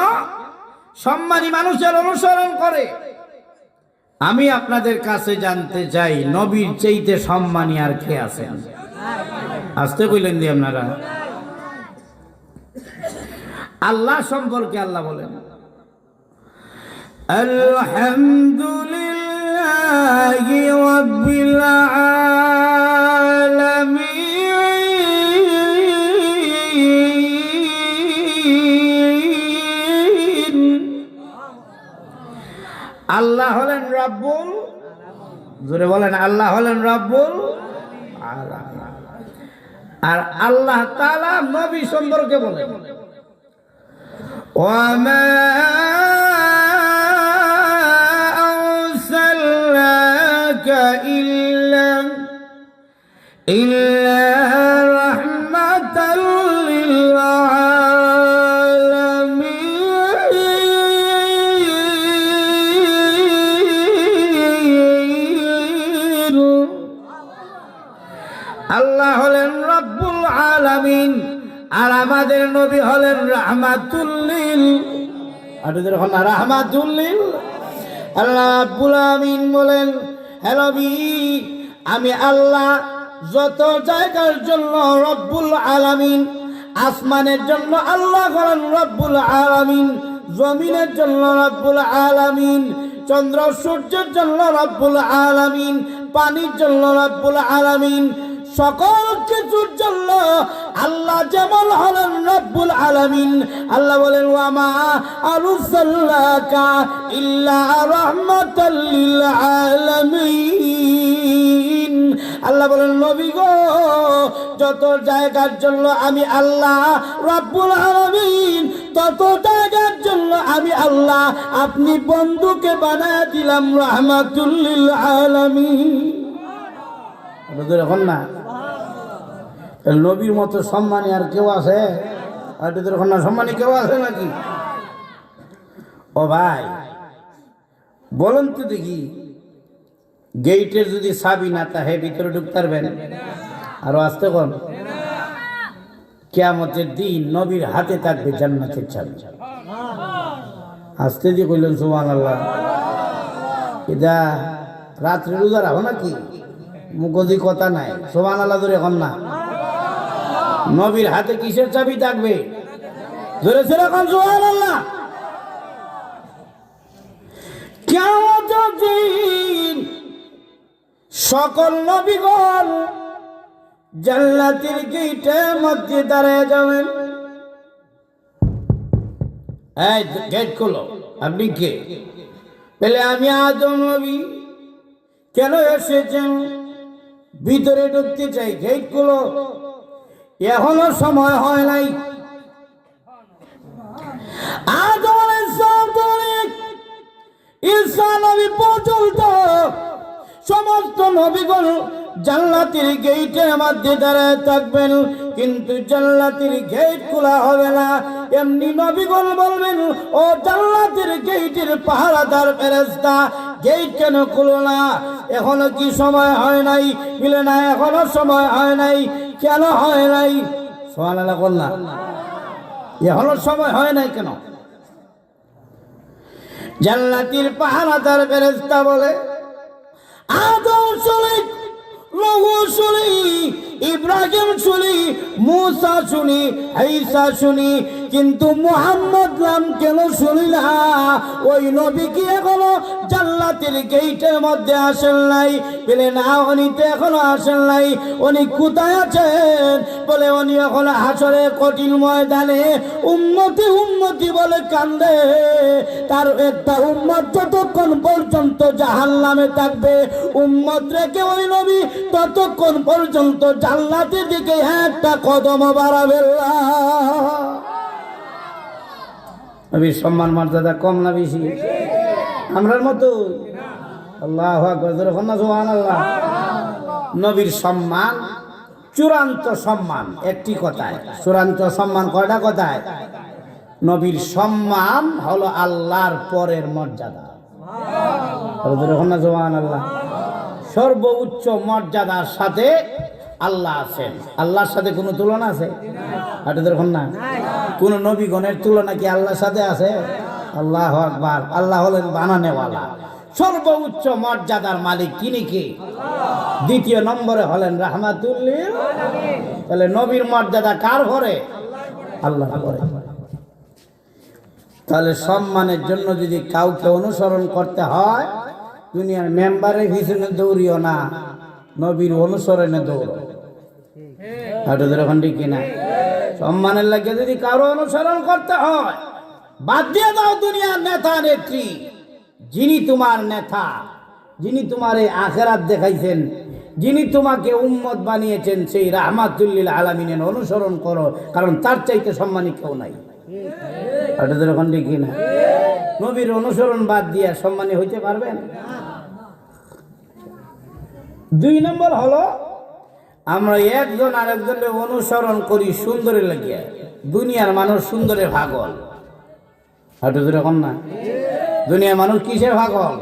সম্মানী মানুষের অনুসরণ করে। আমি আপনাদের কাছে জানতে চাই, নবীর চাইতে সম্মানী আর কে আছেন? আসতে কইলেন দি আপনারা। আল্লাহ সম্পর্কে আল্লাহ বলেন, আলহামদুলিল্লাহি রাব্বিল আলামিন। আল্লাহ হলেন রব্বুল, জোরে বলেন, আল্লাহ হলেন রব্বুল আলামিন। আর আল্লাহ তাআলা নবী সম্পর্কে বলেন, ওয়ামা আরসালনাকা ইল্লা রাহমাতাল লিল আলামিন। আল্লাহ হলেন রব্বুল আলামিন, আর আমাদের নবী হলেন রাহমাতুল লিল। আপনাদের হন রাহমাতুল লিল। আল্লাহ রাব্বুল আলামিন বলেন, হে নবী, আমি আল্লাহ যত জায়গার জন্য রব্বুল আলামিন। আসমানের জন্য আল্লাহ হলেন রব্বুল আলামিন, জমিনের জন্য রব্বুল আলামিন, চন্দ্র সূর্যের জন্য রব্বুল আলামিন, পানির জন্য রব্বুল আলামিন, সকল কিছুর জন্য আল্লাহ যেমন হলেন রব্বুল আলামিন। আল্লাহ বলেন, ওয়ামা আরসালনাকা ইল্লা রাহমাতাল লিল আলামিন। আল্লাহ বলেন, নবী গো, যত জায়গার জন্য আমি আল্লাহ রব্বুল আলামিন, তত জায়গার জন্য আমি আল্লাহ আপনি বন্ধুকে বানায় দিলাম রাহমাতুল লিল আলামিন। এখন না নবীর মতো সম্মানী আর কেউ আছে? আর এখন না সম্মানী কেউ আছে নাকি? ও ভাই বলুন তো দেখি, গেইটের যদি চাবি না থাকে ভিতরে ঢুকতে পারবেন? আরো আসতে কোন? কিয়ামতের দিন নবীর হাতে থাকবে জান্নাতের চাবি। আসতে দিয়ে কইলেন সুবহানাল্লাহ। এটা রাত্রি রোজা রাখো নাকি? মুখদি কথা নাই, সুবহানাল্লাহ ধরে এখন না। নবীর হাতে কিসের চাবি থাকবে? ধরে ধরে এখন সুবহানাল্লাহ। কিয়ামতের দিন সকল নবীগণ জান্নাতের গেটের মধ্যে দাঁড়িয়ে যাবেন। এই গেট খোলো। আপনি কে? বলে আমি আদম নবী। কেন এসেছেন? ভিতরে ঢুকতে চাই। গেট খোলো। এখনো সময় হয় নাই। আদম আলাইহিস সালাম থেকে ঈসা নবী পর্যন্ত সমস্ত নবীগণ জান্নাতের গেটের মধ্যে দাঁড়ায় থাকবেন, কিন্তু জান্নাতের গেট খোলা হবে না। এমনি নবীগণ বলবেন, ও জান্নাতের গেটের পাহারাদার ফেরেশতা, গেট কেন খুলো না? এখনো কি সময় হয় নাই? বলে না, এখনো সময় হয় নাই। কেন হয় নাই? সুবহানাল্লাহ বললাম, এখনো সময় হয় নাই কেন? জান্নাতের পাহারাদার ফেরেশতা বলে, আদম শুনি, নূহ শুনি, ইব্রাহিম শুনি, মূসা শুনি, ঈসা শুনি, কিন্তু মুহাম্মদ নাম কেন শুনি না? ওই নবী কি এখনো জান্নাতের গেটের মধ্যে আসেন নাই? বলে না, উনি তো এখনো আসেন নাই। উনি কোথায় আছেন? বলে উনি এখনো হাসরের কঠিন ময়দানে উম্মতি উম্মতি বলে কান্দে। তার একটা উম্মত যতক্ষণ পর্যন্ত জাহান্নামে থাকবে, উম্মত রেখে ওই নবী ততক্ষণ পর্যন্ত জান্নাতের দিকে একটা কদম বাড়াবে না। নবীর সম্মান মর্যাদা কম না বেশি? আমরার মতো? আল্লাহু আকবার, সুবহানাল্লাহ। নবীর সম্মান চূড়ান্ত সম্মান। একটি কথায় চূড়ান্ত সম্মান কয়টা কথায়? নবীর সম্মান হলো আল্লাহর পরের মর্যাদা। সুবহানাল্লাহ। সর্বোচ্চ মর্যাদার সাথে আল্লাহ আছেন। আল্লাহর সাথে কোনো তুলনা আছে? না। কোন নবীগণের তুলনা কি আল্লাহর সাথে আছে? আল্লাহু আকবার। আল্লাহ হলেন বানানেওয়ালা, সর্বোচ্চ মর্যাদার মালিক। তিনি কি? দ্বিতীয় নম্বরে হলেন রাহমাতুল লিল আলামিন। তাহলে নবীর মর্যাদা কার ঘরে? আল্লাহর ঘরে। তাহলে সম্মানের জন্য যদি কাউকে অনুসরণ করতে হয়, দুনিয়ার মেম্বারের পিছনে দৌড়িও না, নবীর অনুসরণে দৌড়ো। এখন ঠিক কিনা? সম্মানের লাগে যদি কারো অনুসরণ করতে হয়, বাদ দিয়ে দাও দুনিয়ার নেতা নেত্রী। যিনি তোমার নেতা, যিনি তোমার এই আখিরাত দেখাইছেন, যিনি তোমাকে উম্মত বানিয়েছেন, সেই রাহমাতুল লিল আলামিনের অনুসরণ করো, কারণ তার চাইতে সম্মানী কেউ নাই। এখন ঠিক কিনা? নবীর অনুসরণ বাদ দিয়ে সম্মানী হইতে পারবেন? দুই নম্বর হলো, আমরা একজন আরেকজনের অনুসরণ করি সুন্দরের লাগিয়া। দুনিয়ার মানুষ সুন্দরের পাগল। এখন না, দুনিয়ার মানুষ কিসের পাগল?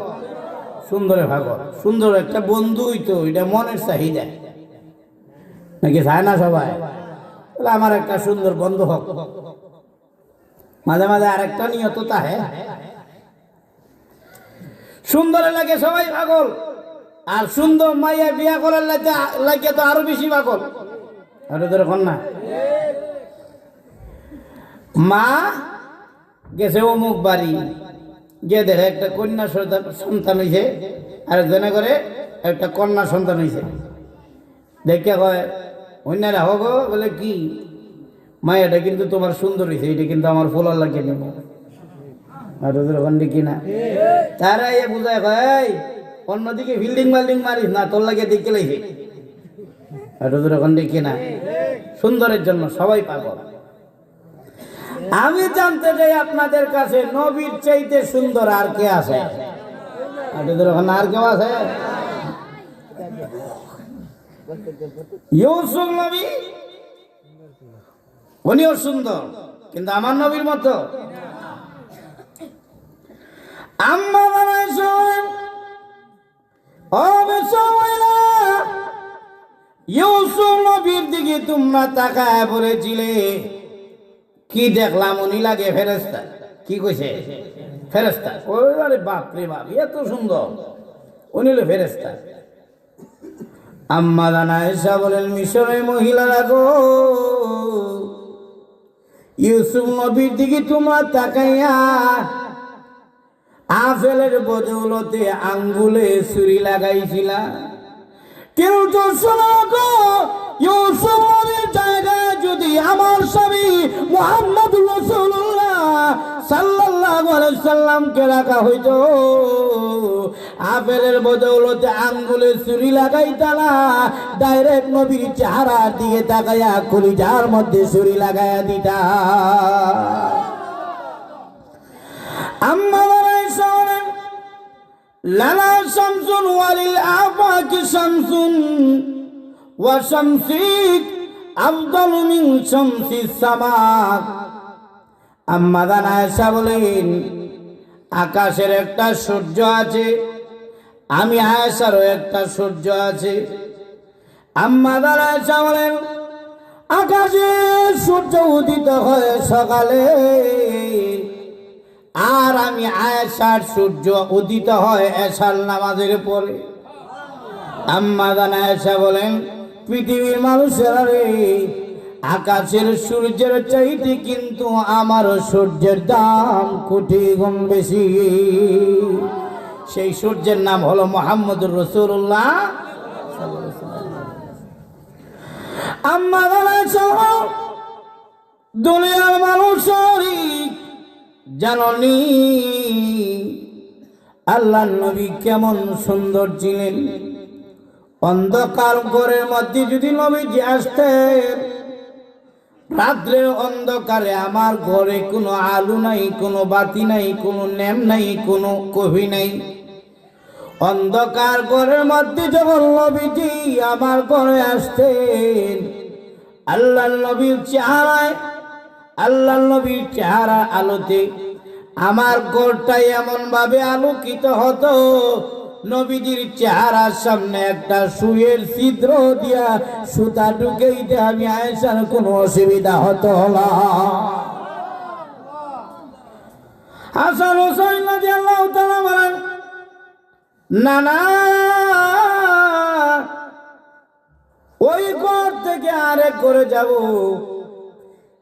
সুন্দরের পাগল। সুন্দর একটা বন্ধুই তো, এটা মনের চাহিদা নাকি? চায় না সবাই? আমার একটা সুন্দর বন্ধু হোক। মাঝে মাঝে আরেকটা নিয়ত তাহে, সুন্দরের লাগে সবাই পাগল, আর সুন্দর মাইয়া বিয়া করার লাগে তো আরো বেশি পাগল। এখন না, মা গেছে অমুক বাড়ি, গিয়ে দেখে একটা কন্যা সন্তান হয়েছে, আরেকজনে করে একটা কন্যা সন্তান হয়েছে। দেখে কয় অন্যরা হোক, বলে কি মা, এটা কিন্তু তোমার সুন্দর হয়েছে, এটা কিন্তু আমার ফোলার লাগে নেব। আর ওদের ওখানে কিনা তারা এ বুঝায় কয়, অন্যদিকে ফিল্ডিং মাল্ডিং মারিস না, তোর লাগে দেখে লাগছে। আর ওদের ওখানে কিনা সুন্দরের জন্য সবাই পাগল। আমি জানতে চাই আপনাদের কাছে, নবীর চাইতে সুন্দর আর কে আছে? আপনাদের ওখানে আর কেউ আছে? ইউসুফ নবী, উনিও সুন্দর, কিন্তু আমার নবীর মতো। আম্মা বানাইছেন ইউসুফ নবীর দিকে তোমরা তাকায় পড়েছিলে, কি দেখলাম? উনি লাগে ফেরেশতা। কি কইছে? ফেরেশতা। ওরে বাপ রে বাপ, এত সুন্দর। উনি হলো ফেরেশতা। আম্মা জান আয়েশা বলেন, মিশরের মহিলারা গো, ইউসুফ নবীর দিকে তোমরা তাকাইয়া আপেলের বদৌলতে আঙ্গুলে ছুরি লাগাইছিলা, কিন্তু শোনো গো, ইউসুফ নবীর জায়গায় যদি আমার স্বামী মুহাম্মদ রাসূলুল্লাহ সাল্লাল্লাহু আলাইহি সাল্লামকে রাখা হইতো, আপেলের বদৌলতে আঙ্গুলে ছুরি লাগাইতা না, ডাইরেক্ট নবীর চেহারার দিকে তাকাইয়া কলিজার মধ্যে ছুরি লাগাইয়া দিতা। আম্মা আয়েশা বলেন, লানা শামসুন ওয়ালিল আফাকি শামসুন ওয়া শামসিক আফদালু মিন শামসিস সামা। আম্মা জান আয়েশা বলেন, আকাশের একটা সূর্য আছে, আমি আয়েশারও একটা সূর্য আছে। আম্মা জান আয়েশা বলেন, আকাশে সূর্য উদিত হয় সকালে, আর আমি আয়েশার সূর্য উদিত হয় এশার নামাজের পরে। আম্মা জান আয়েশা বলেন, পৃথিবীর মানুষেরা রে, আকাশের সূর্যের চাইতে কিন্তু আমার সূর্যের দাম কোটি গুণ বেশি। সেই সূর্যের নাম হলো মুহাম্মদুর রাসূলুল্লাহ। আম্মা জান আয়েশা, দুনিয়ার মানুষেরই জাননি আল্লাহর নবী কেমন সুন্দর ছিলেন। অন্ধকার ঘরের মধ্যে যদি নবীজি আসতেন, রাত্রের অন্ধকারে আমার ঘরে কোনো আলো নাই, কোনো বাতি নাই, কোনো ন্যাম নাই, কোনো কবি নাই, অন্ধকার ঘরের মধ্যে যখন নবীজি আমার ঘরে আসতেন, আল্লাহর নবীর চেহারায়, আল্লাহর নবীর চেহারা আলোতে আমার ঘরটাই এমন ভাবে আলোকিত হতো, নবীজির চেহারার সামনে একটা সুইয়ের ছিদ্র দিয়া সুতা ঢুকাইতে আমি আয়েশার কোনো অসুবিধা হতো না। হাসান হোসেন রাদিয়াল্লাহু তাআলা বলেন, না না, ওই ঘর থেকে আরেক ঘরে যাব,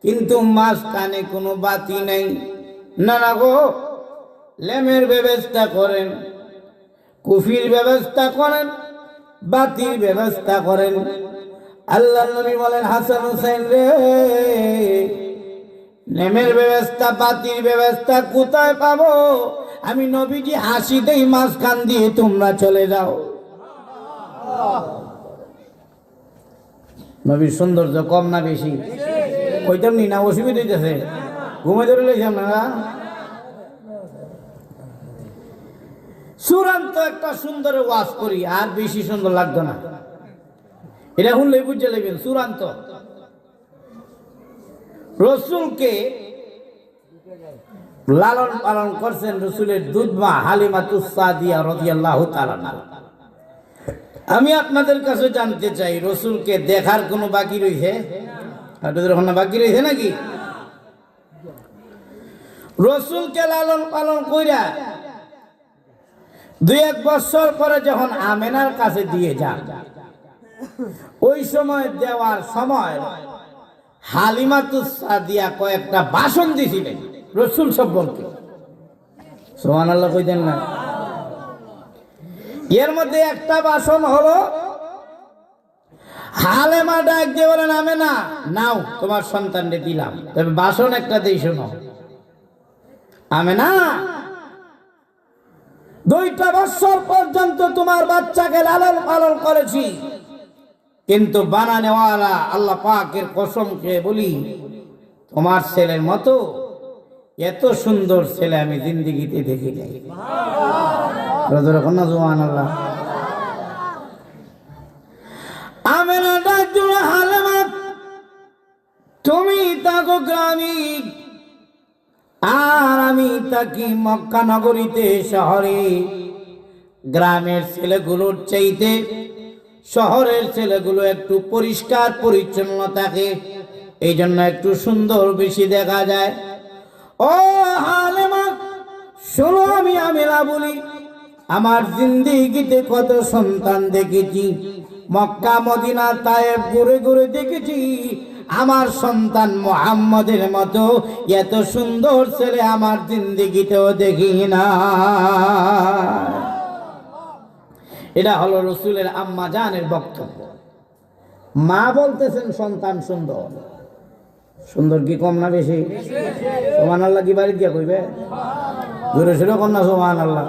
কিন্তু মাঝখানে কোনো বাতি নেই। না না গো, ল্যাম্পের ব্যবস্থা করেন, কুফির ব্যবস্থা করেন, বাতির ব্যবস্থা করেন। আল্লাহর নবী বলেন, হাসান হোসেন রে, ল্যাম্পের ব্যবস্থা, বাতির ব্যবস্থা কোথায় পাবো? আমি নবীজি হাসি দেই মাঝখান দিয়ে, তোমরা চলে যাও। নবীর সৌন্দর্য কম না বেশি? কইতাম নি না, অসুবিধা হইতেছে, ঘুমে ধরে লেছিলাম না। চূড়ান্ত একটা সুন্দর ওয়াজ করি, আর বেশি সুন্দর লাগতো না, এটা শুনলেই বুঝে নেবেন। চূড়ান্ত রসুলকে লালন পালন করছেন রসুলের দুধমা হালিমাতুস সাদিয়া রাদিয়াল্লাহু তাআলা। আমি আপনাদের কাছে জানতে চাই, রসুলকে দেখার কোনো বাকি রয়েছে? বাকি রয়েছে নাকি? রসুলকে লালন পালন কইরা 2-1 বছর পরে যখন আমেনার কাছে দিয়ে যান, ওই সময় দেওয়ার সময় হালিমাতুস সাদিয়া কয়েকটা ভাষণ দিয়েছিলেন রসুল সম্পর্কে। সুবহানাল্লাহ কইতেন না? এর মধ্যে একটা ভাষণ হলো, হালিমা ডাক দিয়ে বলেন, আমেনা নাও তোমার সন্তানকে দিলাম, তবে ভাষণ একটা দেই শোনো। আমেনা, 2টা বছর পর্যন্ত তোমার বাচ্চাকে লালন পালন করেছি, কিন্তু বানানেওয়ালা আল্লাহ পাকের কসম খেয়ে বলি, তোমার ছেলের মতো এত সুন্দর ছেলে আমি জিন্দেগিতে দেখি নাই। সুবহানাল্লাহ। আমেনা ডাক দিল, হালিমা তুমি থাকো গ্রামে, আর আমি থাকি মক্কা নগরীতে, শহরে। গ্রামের ছেলেগুলোর চাইতে শহরের ছেলেগুলো একটু পরিষ্কার পরিচ্ছন্ন থাকে, এই জন্য একটু সুন্দর বেশি দেখা যায়। ও হালিমা শোনো, আমি আমেনা বলি, আমার জিন্দেগিতে কত সন্তান দেখেছি, মক্কা মদিনা তায়েফ ঘুরে ঘুরে দেখেছি, আমার সন্তান মুহাম্মদের মতো এত সুন্দর ছেলে আমার জিন্দেগিতেও দেখি না। এটা হলো রসুলের আম্মা জানের বক্তব্য। মা বলতেছেন সন্তান সুন্দর। সুন্দর কি কম না বেশি? সুবহানাল্লাহ কি বাড়ি দিয়া কইবে? জোরে সোরে কন্যা সুবহানাল্লাহ।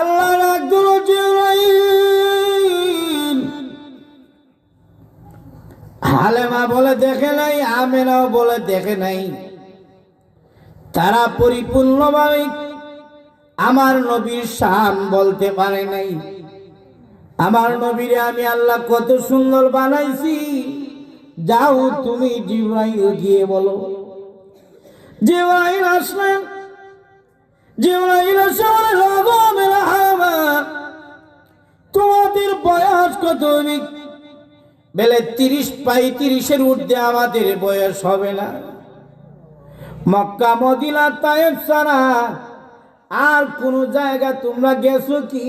আল্লাহ রাখল জিবরাইল, হালেমা বলে দেখে নাই, আমেনাও বলে দেখে নাই। তারা পরিপূর্ণভাবে আমার নবীর শান বলতে পারে নাই। আমার নবীরে আমি আল্লাহ কত সুন্দর বানাইছি, যাও তুমি জিবরাইল গিয়ে বলো। জিবরাইল আসলেন। জিবরাইল তোমাদের বয়স কত? বেলে 30-35-এর ঊর্ধ্বে আমাদের বয়স হবে না। মক্কা মদিনা তায়েফ ছাড়া আর কোন জায়গা তোমরা গেছো কি?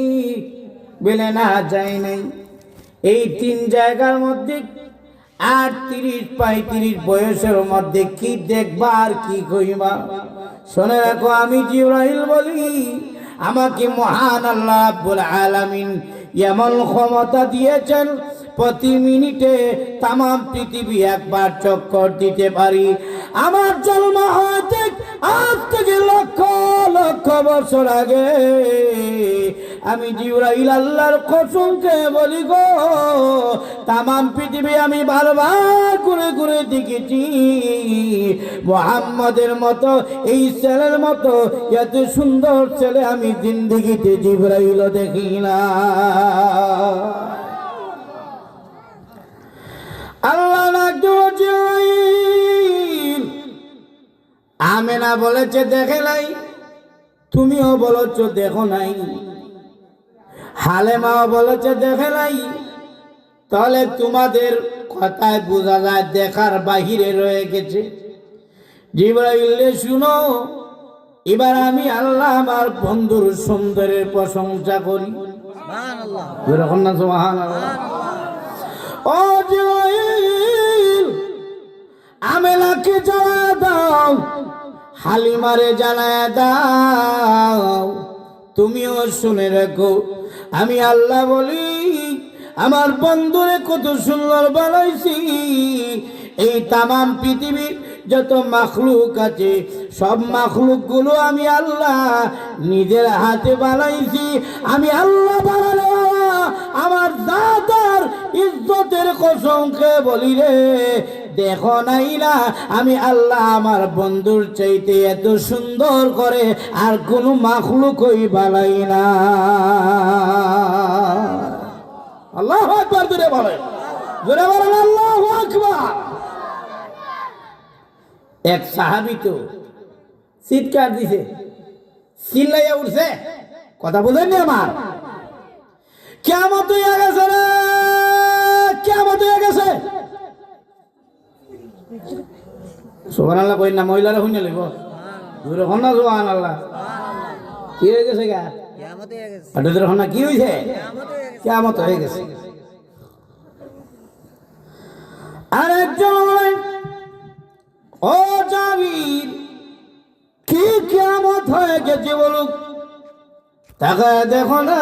বেলে না যাই নাই। এই 3 জায়গার মধ্যে আর 30-35 বয়সের মধ্যে কি দেখবা আর কি কইবা? শুনে রাখো, আমি জিবরাইল বলি, আমাকে মহান আল্লাহ রাব্বুল আলামিন এমন ক্ষমতা দিয়েছেন, প্রতি মিনিটে তাম পৃথিবী একবার চক্কর দিতে পারি। আমার জন্ম হতে আজ থেকে লক্ষ লক্ষ বছর আগে আমি জিবরাইল আল্লাহর কসমকে বলি গো, তাম পৃথিবী আমি বারবার ঘুরে ঘুরে দেখেছি, মুহাম্মদের মতো এই ছেলের মতো এত সুন্দর ছেলে আমি জিন্দেগিতে জিবরাইল দেখি না। আল্লাহ জিবরাইল, আমেনা বলেছে দেখে নাই, তুমিও বলেছো দেখো নাই, হালেমাও বলেছে দেখে নাই। তাহলে তোমাদের কথায় বোঝা যায় দেখার বাহিরে রয়ে গেছে। জিবরাইল শুনো, এবার আমি আল্লাহ আমার বন্ধুর সুন্দরের প্রশংসা করি। সুবহানাল্লাহ। ও জিবরাইল, আমেনাকে জানায় দাও, হালিমারে জানায় দাও, তুমিও শুনে রাখো, আমি আল্লাহ বলি আমার বন্ধুরে কত সুন্দর বানাইছি। এই তামাম পৃথিবীর যত মাখলুক আছে সব মাখলুক গুলো আমি আল্লাহ নিজের হাতে বানাইছি। আমি আল্লাহ বানালে আমার দাদার ইজ্জতের কসমকে বলি রে, দেখো নাই না আমি আল্লাহ আমার বন্ধুর চাইতে এত সুন্দর করে আর কোন মাখলুকই বানাই না। আল্লাহু আকবার জোরে বলেন, জোরে বলেন আল্লাহু আকবার। এক সাহাবী তো চিৎকার দিছে, চিল্লাইয়া উঠছে, কথা বুঝেননি আমার? কিয়ামত হয়ে গেছে রে, কিয়ামত হয়ে গেছে। সুবহানাল্লাহ কই না, মহিলারা শুনে লইব, জোরে হন না সুবহানাল্লাহ। কি হয়ে গেছে গা? কিয়ামত হয়ে গেছে। আরে জোরে হন না, কি হইছে? কিয়ামত হয়ে গেছে। আরেকজন বলেন, ও জাবির, কি কিয়ামত হয়ে গেছে বলুক? তাকায় দেখো না,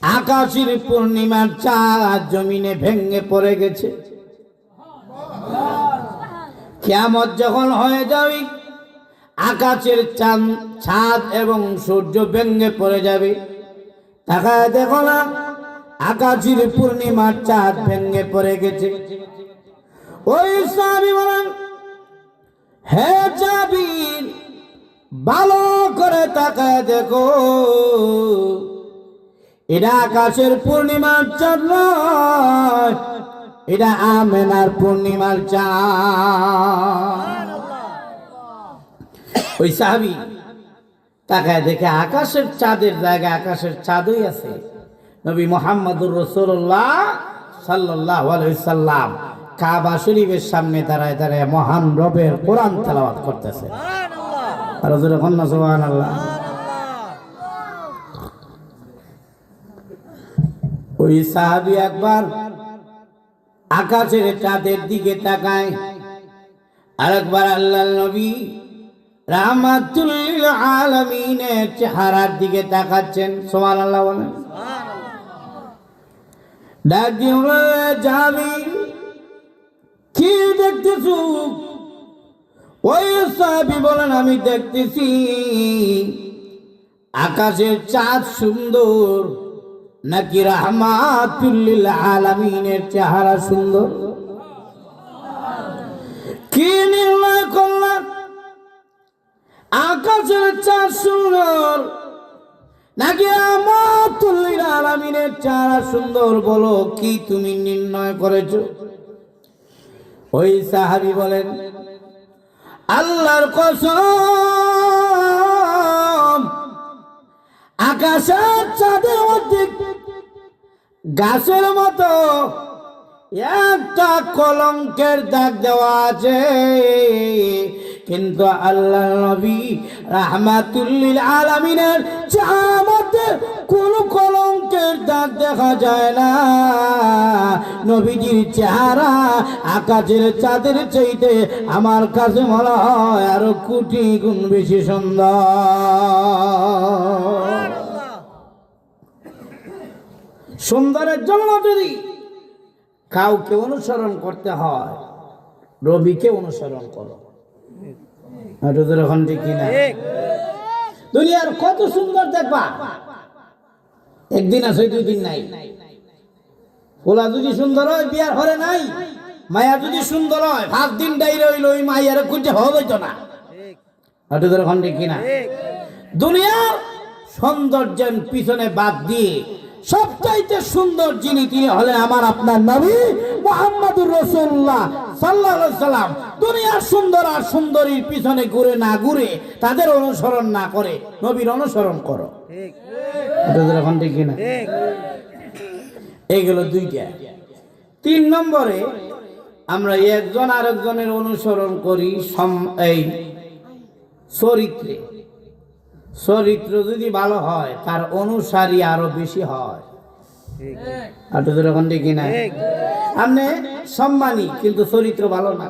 আকাশের পূর্ণিমার চাঁদ জমিনে ভেঙে পড়ে গেছে। কিয়ামত যখন হয়ে যাবে, আকাশের ছাদ এবং সূর্য ভেঙে পড়ে যাবে। তাকায় দেখো না, আকাশের পূর্ণিমার চাঁদ ভেঙে পড়ে গেছে। ওই সাহাবী বলেন, হে জাবির, ভালো করে তাকায় দেখো, এটা আকাশের পূর্ণিমার চাঁদ নয়, এটা আমেনার পূর্ণিমার চাঁদ। ওই সাহাবী তাকায় দেখে আকাশের চাঁদের জায়গায় আকাশের চাঁদই আছে। নবী মুহাম্মদুর রাসূলুল্লাহ সাল্লাল্লাহু আলাইহি সাল্লাম কাবা শরীফের সামনে দাঁড়ায় দাঁড়ায় মহান রবের কোরআন তেলাওয়াত করতেছে। আর যখন না সুবহানাল্লাহ। ওই সাহাবী একবার আকাশের চাঁদের দিকে তাকায়, আরেকবার আল্লাহর নবী রাহমাতুল লিল আলামিনের চেহারার দিকে তাকাচ্ছেন। সুবহানাল্লাহ বলেন। ডাক দিয়ে যাবি, কি দেখতেছ? ওই সাহাবী বলেন, আমি দেখতেছি আকাশের চাঁদ সুন্দর নাকি রাহমাতুল লিল আলামিনের চেহারা সুন্দর? কি নির্ণয় করলাম? আকাশের চাঁদ সুন্দর নাকি রাহমাতুল লিল আলামিনের চেহারা সুন্দর? বলো, কি তুমি নির্ণয় করেছো? ওই সাহাবী বলেন, আল্লাহর কসম, আকাশের চাঁদের মধ্যে গাছের মতো একটা কলঙ্কের দাগ দেওয়া আছে, কিন্তু আল্লাহর নবী রাহমাতুল লিল আলামিনের চেহারার মধ্যে কোনো কলঙ্কের দাগ দেখা যায় না। নবীজির চেহারা আকাশের চাঁদের চাইতে আমার কাছে মনে হয় আরো কোটি গুণ বেশি সুন্দর। সুন্দরের জন্য যদি কাউকে অনুসরণ করতে হয়, নবীকে অনুসরণ করো। এখন ঠিক কিনা? দুনিয়ার কত সুন্দর দেখবা, একদিন আছে, দুই দিন নাই। ওলা যদি সুন্দর হয় বিয়ার ঘরে নাই, মায়া যদি সুন্দর হয় 5 দিন ডাইরে হইল, ওই মাইয়ারে খুঁজে হওয়া যাইতো না। এখন ঠিক কিনা? দুনিয়ার সৌন্দর্যের পিছনে বাদ দিয়ে সবচাইতে সুন্দর যিনি, তিনি হলেন আমার আপনার নবী মুহাম্মদুর রাসূলুল্লাহ সাল্লাল্লাহু আলাইহি সাল্লাম। দুনিয়ার সুন্দর আর সুন্দরীর পিছনে ঘুরে না ঘুরে, তাদের অনুসরণ না করে নবীর অনুসরণ করো। এখন ঠিক কিনা? এইগুলো দুইটা। 3 নম্বরে আমরা একজন আরেকজনের অনুসরণ করি এই চরিত্রে। চরিত্র যদি ভালো হয়, তার অনুসারী আরো বেশি হয়। এখন ঠিক কিনা? আপনি সম্মানী কিন্তু চরিত্র ভালো না,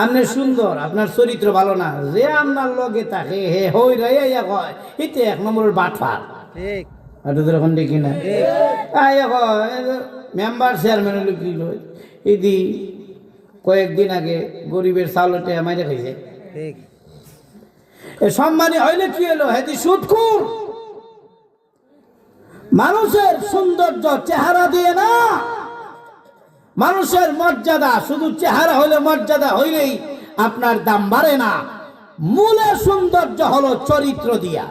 আপনি সুন্দর আপনার চরিত্র ভালো না, যে আপনার লগে থাকে হে হই রাইয়া কয় এতে 1 নম্বরের বাটফার। এখন ঠিক কিনা? মেম্বার চেয়ারম্যান হলো কি লয়, ইদি কয়েকদিন আগে গরিবের চাউলটা মাইরে খাইছে। সম্মানী হইলে কি হলো? হেদি সুদখোর। মানুষের সৌন্দর্য চেহারা দিয়ে না, মানুষের মর্যাদা শুধু চেহারা হইলে, মর্যাদা হইলেই আপনার দাম বাড়ে না। মূলে সৌন্দর্য হলো চরিত্র দিয়া।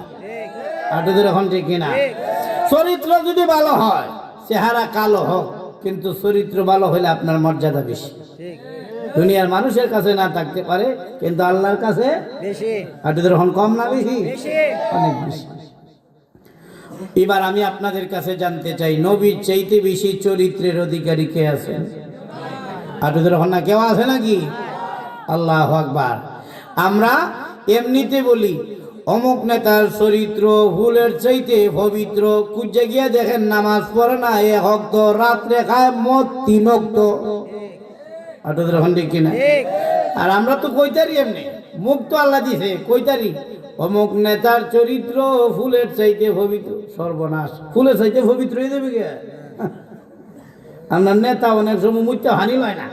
এখন ঠিক কিনা? চরিত্র যদি ভালো হয়, চেহারা কালো হোক, কিন্তু চরিত্র ভালো হইলে আপনার মর্যাদা বেশি। দুনিয়ার মানুষের কাছে না থাকতে পারে, কিন্তু আল্লাহর কাছে বেশি। এখন কম না বেশি? অনেক বেশি। এবার আমি আপনাদের কাছে জানতে চাই, নবীর চাইতে বেশি চরিত্রের অধিকারী কে আছেন? এখন না কেউ আছে নাকি? আল্লাহু আকবার। আমরা এমনিতে বলি অমুক নেতার চরিত্র ফুলের চাইতে পবিত্র, খুঁজে গিয়ে দেখেন নামাজ পড়ে না, 1 ওয়াক্ত, রাত্রে খায় মদ 3 ওয়াক্ত। এখন ঠিক কিনা? আর আমরা তো কইতারি এমনি, মুখ তো আল্লাহ দিছে, কইতারি অমুক নেতার চরিত্র ফুলের চাইতে পবিত্র। সর্বনাশ, ফুলের চাইতে পবিত্র হয়ে যাবে গে? আপনার নেতা অনেক সময় মুইতে হানি লয় না।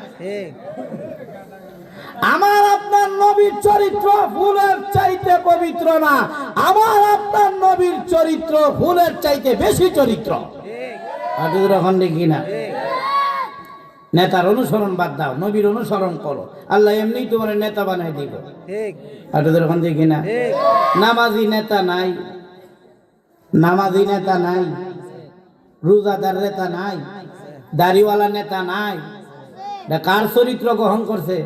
আমার আপনার নবীর চরিত্র ফুলের চাইতে পবিত্র না, আমার আপনার নবীর চরিত্র ফুলের চাইতে বেশি চরিত্র। এখন দেখি না? নেতার অনুসরণ বাদ দাও, নবীর অনুসরণ করো। আল্লাহ এমনি তোমার নেতা বানাই দিব। এখন দেখি না? নামাজি নেতা নাই, নামাজি নেতা নাই, রোজাদার নেতা নাই, দাড়িওয়ালা নেতা নাই। কার চরিত্র গ্রহণ করছে?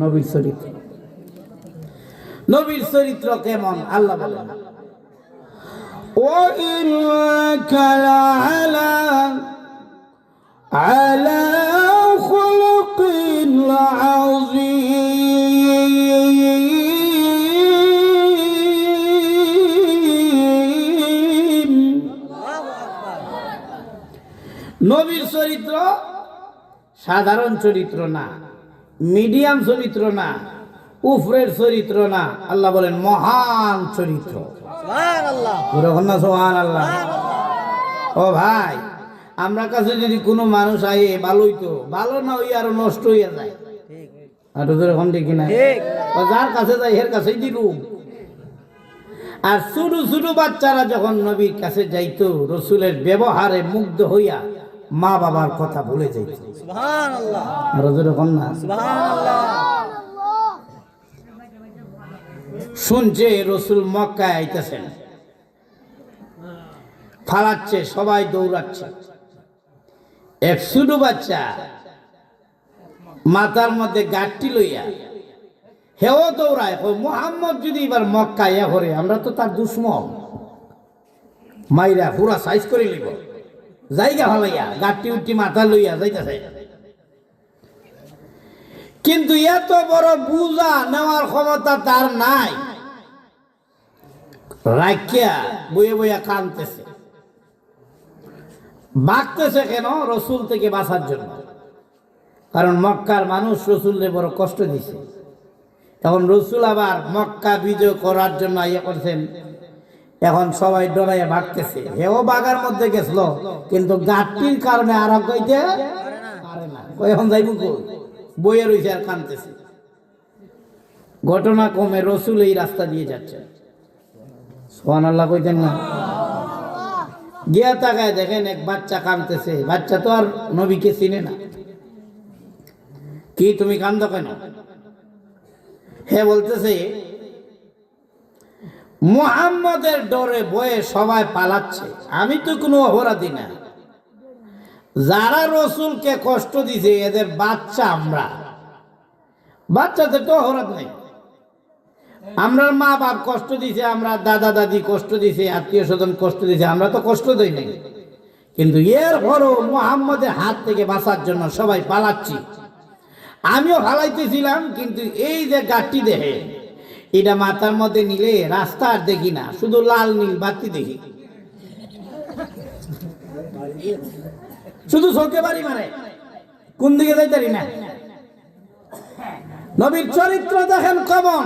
নবীর চরিত্র। নবীর চরিত্র কেমন আল্লাহ বলেন, وَإِنَّكَ لَعَلَى خُلُقٍ عَظِيمٍ চরিত্র সাধারণ চরিত্র না, মিডিয়াম চরিত্র না, উফরের চরিত্র না, আল্লাহ বলেন মহান চরিত্র। সুবহানাল্লাহ। ও ভাই, আমরা কাছে যদি কোনো মানুষ আয়ে ভালোই তো, ভালো না হইয়া আরো নষ্ট হইয়া যায়। যার কাছে যাই এর কাছেই দিলুম। আর ছোট ছোট বাচ্চারা যখন নবীর কাছে যাইতো, রসুলের ব্যবহারে মুগ্ধ হইয়া মা বাবার কথা ভুলে যাইত। সুবহানাল্লাহ। শুনছে রসুল মক্কায় আইতেছেন, ফালাচ্ছে, সবাই দৌড়াচ্ছে। এক ছোট বাচ্চা মাথার মধ্যে গাঁটটি লইয়া হেও দৌড়ায়। মুহাম্মদ যদি এবার মক্কা ইয়া করে, আমরা তো তার দুশ্মন, মাইরা পুরা সাইজ করে লিব, জায়গা ভালাইয়া গাঁটটি উঠি মাথা লইয়া যাইতেছে। কিন্তু এত বড় বুঝা নেওয়ার ক্ষমতা তার নাই। রাখিয়া বইয়ে বইয়া কানতেছে, বাঁকতেছে কেন? রসুল থেকে বাঁচার জন্য। কারণ মক্কার মানুষ রসুলকে বড় কষ্ট দিছে। তখন রসুল আবার মক্কা বিজয় করার জন্য ইয়ে করছেন। এখন সবাই ডরাইয়া ভাগতেছে। হেও বাগার মধ্যে গেছিল, কিন্তু গাঁটটির কারণে আর কইতে পারে না। এখন যাইব বইয়ে রয়েছে আর কানতেছে। ঘটনা কমে রসুল এই রাস্তা দিয়ে যাচ্ছে। সুবহানাল্লাহ কইতেন না? গিয়া তাকায় দেখেন এক বাচ্চা কাঁদতেছে। বাচ্চা তো আর নবীকে চিনে না। কি তুমি কান্দো কেন? হে বলতেছে, মুহাম্মদের ডরে ভয়ে সবাই পালাচ্ছে, আমি তো কোনো অপরাধী না। যারা রসুলকে কষ্ট দিছে এদের বাচ্চা আমরা। বাচ্চাদের তো অপরাধ নেই। আমরা মা বাপ কষ্ট দিছে, আমরা দাদা দাদি কষ্ট দিছে, আত্মীয় স্বজন কষ্ট দিছে, আমরা তো কষ্ট দেই নাই। কিন্তু এর পরও মুহাম্মদের হাত থেকে বাঁচার জন্য সবাই পালাচ্ছি। আমিও হালাইতেছিলাম, কিন্তু এই যে গাঁটটি দেখে, এটা মাথার মধ্যে নিলে রাস্তা আর দেখি না, শুধু লাল নীল বাতি দেখি, শুধু চোখে বাড়ি মারে, কোন দিকে যাইতারি না। নবীর চরিত্র দেখেন কেমন।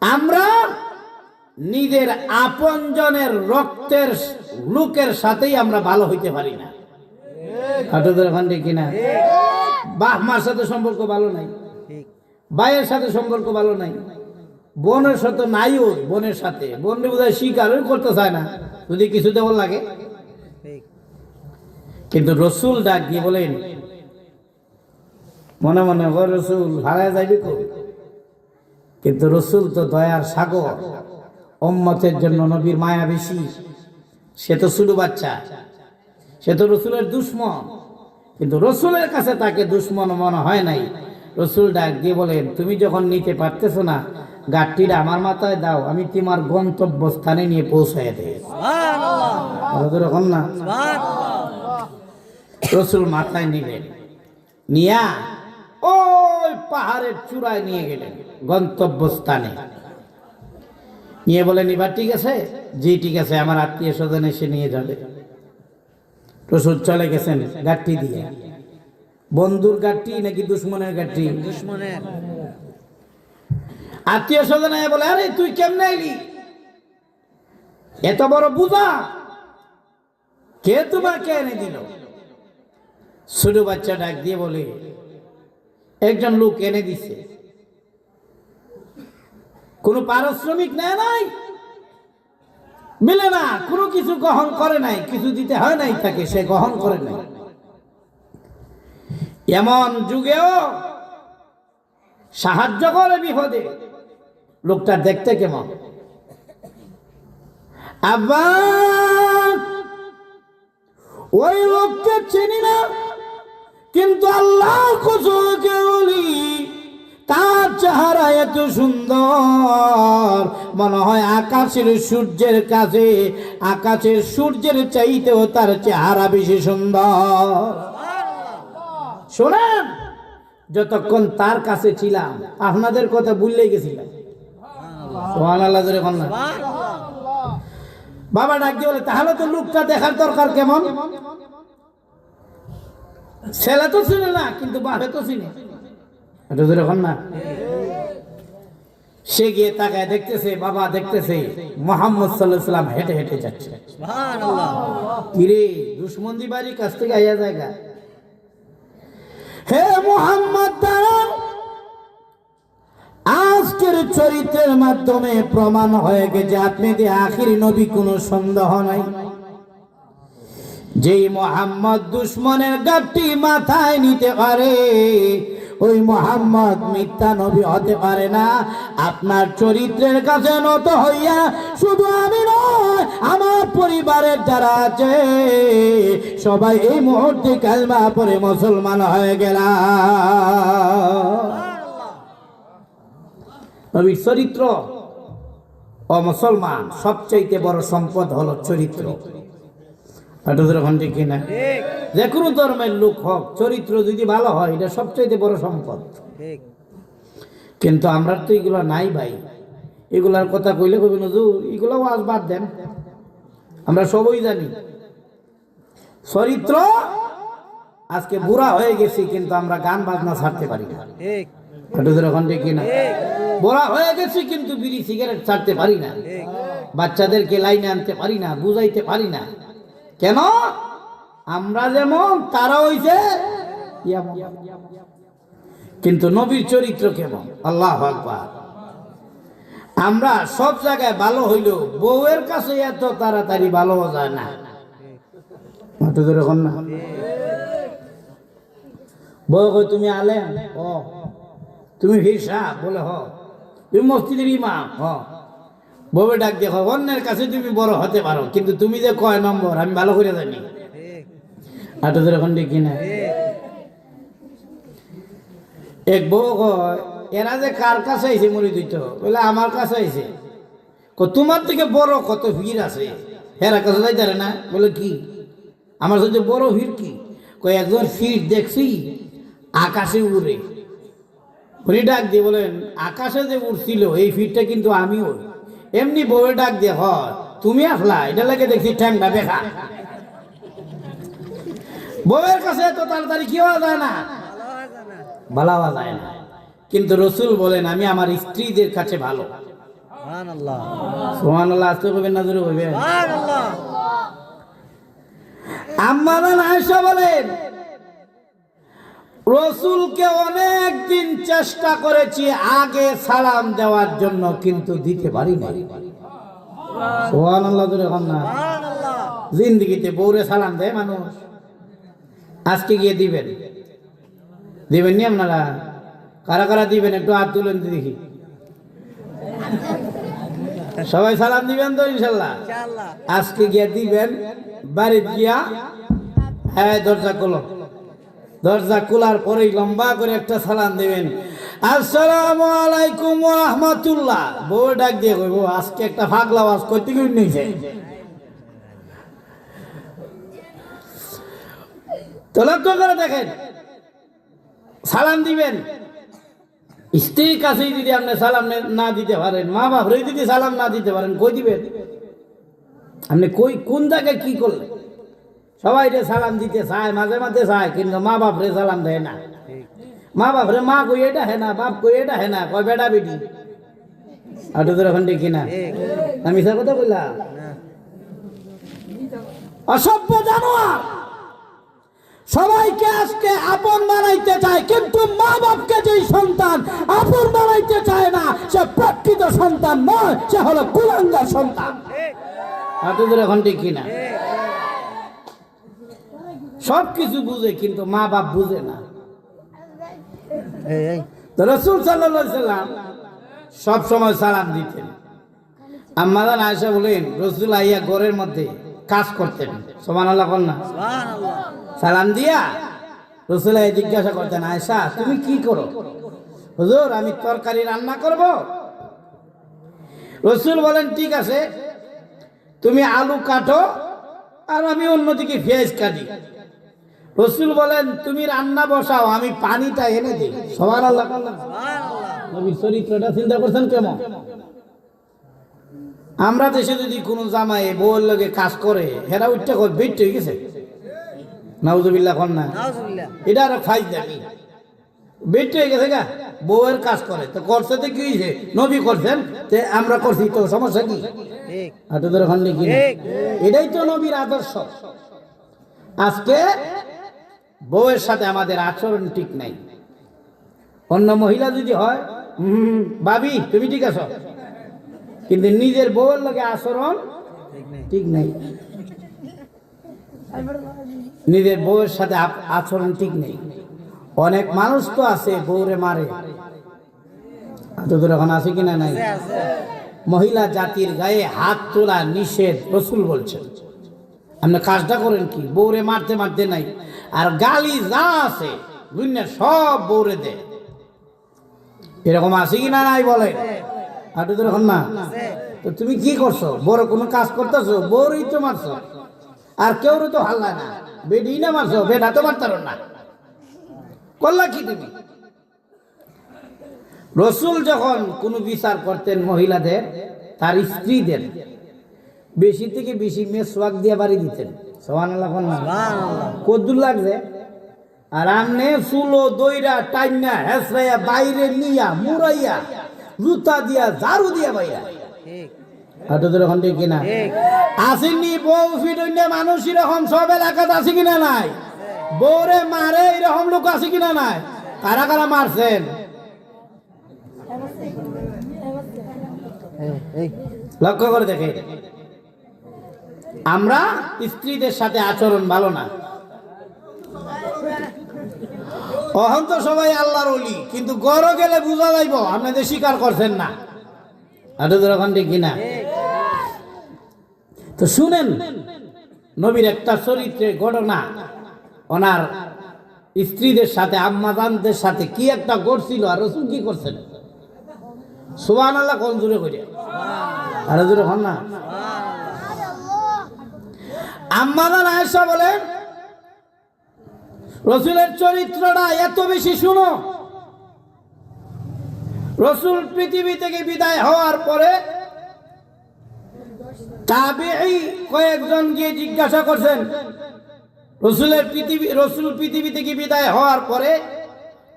আমরা নিজের আপনজনের রক্তের লোকের সাথেই আমরা ভালো হইতে পারি না। কিনা বাপ মার সাথে সম্পর্ক ভালো নাই, ভাইয়ের সাথে সম্পর্ক ভালো নাই, বোনের সাথে নাই, ওই বোনের সাথে বোন বোধহয় স্বীকার করতে চায় না যদি কিছু দেওয়ার লাগে। কিন্তু রসুল ডাক দিয়ে বলেন, মনে মনে রসুল হারায় যাইবে কই? কিন্তু রসুল তো দয়ার সাগর, উম্মতের জন্য নবীর মায়া বেশি। সে তো ছোট বাচ্চা, সে তো রসুলের দুশ্মন, কিন্তু রসুলের কাছে তাকে দুশ্মন মনে হয় নাই। রসুল ডাক দিয়ে বলেন, তুমি যখন নিতে পারতেছো না, গাঁটটিটা আমার মাথায় দাও, আমি তোমার গন্তব্য স্থানে নিয়ে পৌঁছায় দেই। না রসুল মাথায় নিলেন, নিয়া ওই পাহাড়ের চূড়ায় নিয়ে গেলেন গন্তব্য স্থানে। নিয়ে বলেন, এবার ঠিক আছে? জি ঠিক আছে, আমার আত্মীয় স্বজন এসে নিয়ে যাবে। রসুল চলে গেছেন গাঁটটি দিয়ে। বন্ধুর গাঁটটি নাকি দুশ্মনের গাঁটটি? দুশ্মনের। আত্মীয় স্বজন বলে, আরে তুই কেমনে এলি? এত বড় বুঝা কে তোমাকে এনে দিল? ছোট বাচ্চা ডাক দিয়ে বলে, একজন লোক এনে দিছে, কোনো পারিশ্রমিক নেয় নাই, মিলে না, কোনো কিছু গ্রহণ করে নাই, কিছু দিতে হয় নাই তাকে, সে গ্রহণ করে নাই। এমন যুগেও সাহায্য করে বিপদে। লোকটা দেখতে কেমন? আবার ওই লোককে চিনি না, কিন্তু আল্লাহ কসমকে বলি, তার চেহারা এত সুন্দর, মনে হয় আকাশের সূর্যের কাছে, আকাশের সূর্যের চাইতেও তার চেহারা বেশি সুন্দর। শোনেন, যতক্ষণ তার কাছে ছিলাম আপনাদের কথা ভুললেই গেছিলাম। সুবহানাল্লাহ জোরে বলেন। বাবা ডাক দিয়ে বলে, তাহলে তো লোকটা দেখার দরকার কেমন? ছেলে তো চিনে না, কিন্তু বাপে তো চিনে। এটা যেরকম না, সে গিয়ে তাকায় দেখতেছে, বাবা দেখতেছে মুহাম্মদ সাল্লাল্লাহু আলাইহি সাল্লাম হেঁটে হেঁটে যাচ্ছে। সুবহানাল্লাহ। কিরে দুশমনদি বাড়ির কাছ থেকে আইয়া জায়গা, হে মুহাম্মদ দাঁড়ান। আজকের চরিত্রের মাধ্যমে প্রমাণ হয়ে গেছে আপনি যে আখির নবী, কোনো সন্দেহ নাই। যেই মুহাম্মদ দুশমনের গাঁটটি মাথায় নিতে পারে, ওই মুহাম্মদ মিথ্যা নবী হতে পারে না। আপনার চরিত্রের কাছে নত হইয়া শুধু আমি নয়, আমার পরিবারের যারা আছে সবাই এই মুহূর্তে কালমা পড়ে মুসলমান হয়ে গেলাম। নবীর চরিত্র ও মুসলমান সবচাইতে বড় সম্পদ হলো চরিত্র। ঠিক কিনা? যে কোনো ধর্মের লোক হোক, চরিত্র যদি ভালো হয় এটা সবচাইতে বড় সম্পদ। কিন্তু আমরা তো এগুলো নাই ভাই। এগুলার কথা কইলে কবি নজরুল, এগুলো আজ বাদ দেন, আমরা সবই জানি। চরিত্র আজকে বুড়া হয়ে গেছি, কিন্তু আমরা গান বাজনা ছাড়তে পারি না। ঠিক কিনা? বুড়া হয়ে গেছি কিন্তু বিড়ি সিগারেট ছাড়তে পারি না, বাচ্চাদেরকে লাইনে আনতে পারি না, বুঝাইতে পারি না। কেন? আমরা যেমন তারা হইছে, কিন্তু নবীর চরিত্র কেমন? আল্লাহু আকবার। আমরা সব জায়গায় ভালো হইল, বউয়ের কাছে এত তাড়াতাড়ি ভালো যায় না। না বউ কই তুমি আলেম, ও তুমি ভিসা বলে, হ তুমি মসজিদের ইমাম, হ বউয়ে ডাক দেখো, অন্যের কাছে তুমি বড় হতে পারো, কিন্তু তুমি যে কয় নম্বর আমি ভালো করে জানি। এখন দেখি না, এক বউ কয় এরা যে কার কাছে আইছে মরি দিত, বলে আমার কাছে আইছে। তোমার থেকে বড় কত ভিড় আছে, হেরা কাছে যাইতে না। বলে কি আমার সাথে বড় ভিড় কি? কয় একজন ফিট দেখছি আকাশে উড়ে। উনি ডাক দিয়ে বলেন আকাশে যে উড়ছিল এই ফিটটা কিন্তু আমিও। এমনি বউয়ে ডাক দিয়ে, হয় তুমি আসলা, এটা লাগে দেখছি ঠ্যাংটা বেখা। বউয়ের কাছে তো তাড়াতাড়ি কি হওয়া যায় না, ভালো হওয়া যায় না। কিন্তু রসুল বলেন আমি আমার স্ত্রীদের কাছে ভালো। সুবহানাল্লাহ। আসতে বলবেন না, জোরে বলবেন। আম্মা আয়েশা বলেন রসুলকে অনেক দিন চেষ্টা করেছি আগে সালাম দেওয়ার জন্য, কিন্তু দিতে পারি না। সুবহানাল্লাহ। জিন্দেগিতে বউরে সালাম দেয় মানুষ, আজকে গিয়ে দিবেন, দিবেন নি আপনারা? কারা কারা দিবেন একটু হাত তুলেন দেখি। সবাই সালাম দিবেন তো ইনশাল্লাহ? আজকে গিয়ে দিবেন, বাড়িতে গিয়া হ্যাঁ দরজা খোলো, দরজা খোলার পরেই লম্বা করে একটা সালাম দিবেন, আসসালামু আলাইকুম ওয়া রাহমাতুল্লাহ। বউ ডাক দিয়ে কইবো আজকে একটা ফাগলা ওয়াজ করতে গিয়ে নিয়েছে। তো লক্ষ্য করে দেখেন, সালাম দিবেন স্ত্রীর কাছেই যদি আপনি সালাম না দিতে পারেন, মা বাপরে যদি সালাম না দিতে পারেন, কই দিবেন আপনি? কই কোন জায়গায় কি করলেন? সবাই রে সালাম দিতে চায়, মাঝে মাঝে চায়, কিন্তু মা বাপরে সালাম দেয় না। মা বাপরে মা কই এটা হে না, বাপ কই এটা হে না, কয় বেটা বেটি। আর তোদের এখন দেখি না, আমি সে কথা বললাম। অসভ্য জানোয়ার সবাইকে আজকে আপন বানাইতে চায়, কিন্তু মা বাপকে যেই সন্তান আপন বানাইতে চায় না, সে প্রকৃত সন্তান নয়, সে হলো কুলাঙ্গার সন্তান। আর তোদের এখন দেখি না, সবকিছু বুঝে কিন্তু মা বাপ বুঝে না। রাসূল সাল্লাল্লাহু আলাইহি সাল্লাম সব সময় সালাম দিতেন। আম্মা আয়েশা বলেন রাসূল আইয়া ঘরের মধ্যে কাজ করতেন, সুবহানাল্লাহ বল না, সুবহানাল্লাহ। সালাম দিয়া রাসূল আইয়া জিজ্ঞাসা করতেন, আয়েশা তুমি কি করো? হুজুর আমি তরকারি রান্না করব। রাসূল বলেন ঠিক আছে, তুমি আলু কাটো আর আমি অন্যদিকে পেঁয়াজ কাটি। রাসূল বলেন তুমি রান্না বসাও, আমি পানিটা এনে দিই। সুবহানাল্লাহ, সুবহানাল্লাহ। নবীর চরিত্রটা চিন্তা করছেন কেমন? আমরা দেশে যদি কোনো জামাই বউয়ের লগে কাজ করে, হেরা উঠতে কই বেট হয়ে গেছে, নাউজুবিল্লাহ কোন না, এটা আর ফাইজ দেখি বেটে গেছে গা, বউয়ের কাজ করে তো করছে তো কি হয়েছে, নবী করছেন তে আমরা করছি তো সমস্যা কি? আপনাদের ওখানে কি এটাই তো নবীর আদর্শ। আজকে বউয়ের সাথে আমাদের আচরণ ঠিক নাই। অন্য মহিলা যদি হয় ভাবি তুমি ঠিক আছো, কিন্তু নিজের বউয়ের লগে আচরণ ঠিক নাই, নিজের বউয়ের সাথে আচরণ ঠিক নেই। অনেক মানুষ তো আছে বউরে মারে, এখন আছে কিনা নাই? মহিলা জাতির গায়ে হাত তোলা নিষেধ, রসুল বলছেন। আপনি কাজটা করেন কি, বউরে মারতে মারতে নাই, আর গালি যা আছে দুনিয়া সব বউরে দেয়, এরকম আছে কিনা নাই বলে? আপনাদের এখন না, তো তুমি কি করছো? বড় কোনো কাজ করতেছো, বউরই তো মারছো, আর কেউ তো হাল্লা না, বেডি না মারছো, বেডা তো মারতার না, করলা কি তুমি? রসুল যখন কোনো বিচার করতেন মহিলাদের, তার স্ত্রীদের বেশি থেকে বেশি মেসওয়াক দিয়ে বাড়ি দিতেন। সুবহানাল্লাহ কদ্দুর লাগছে, আর আমনে চুলো দইরা টাইনা হেসরাইয়া বাইরে নিয়া মুড়াইয়া জুতা দিয়া ঝাড়ু দিয়া বাইরা। আপনাদের ওখান থেকে কিনা আসেনি বউ ফিডন্যা মানুষ এরকম সব এলাকাতে আছে কিনা নাই? বউরে মারে এরকম লোক আছে কিনা নাই? কারা কারা মারছেন লক্ষ্য করে দেখে। আমরা স্ত্রীদের সাথে আচরণ ভালো না। অহন তো সবাই আল্লাহর ওলি, কিন্তু গড় গেলে বুঝা যাইব আপনাদের স্বীকার করছেন না। আপনাদের ওখান থেকে কিনা তো শুনেন, নবীর একটা চরিত্রের ঘটনা, ওনার স্ত্রীদের সাথে আম্মাজানদের সাথে কি একটা করছিল, আর রসুল কি করছেন? সুবহানাল্লাহ কোন জোরে করে, আর জোরে হন না। আম্মাজান আয়েশা বলেন, রসুলের চরিত্রটা এত বেশি শুনো, রসুল পৃথিবী থেকে বিদায় হওয়ার পরে তাবেঈ কয়েকজন গিয়ে জিজ্ঞাসা করছেন, রসুল পৃথিবী থেকে বিদায় হওয়ার পরে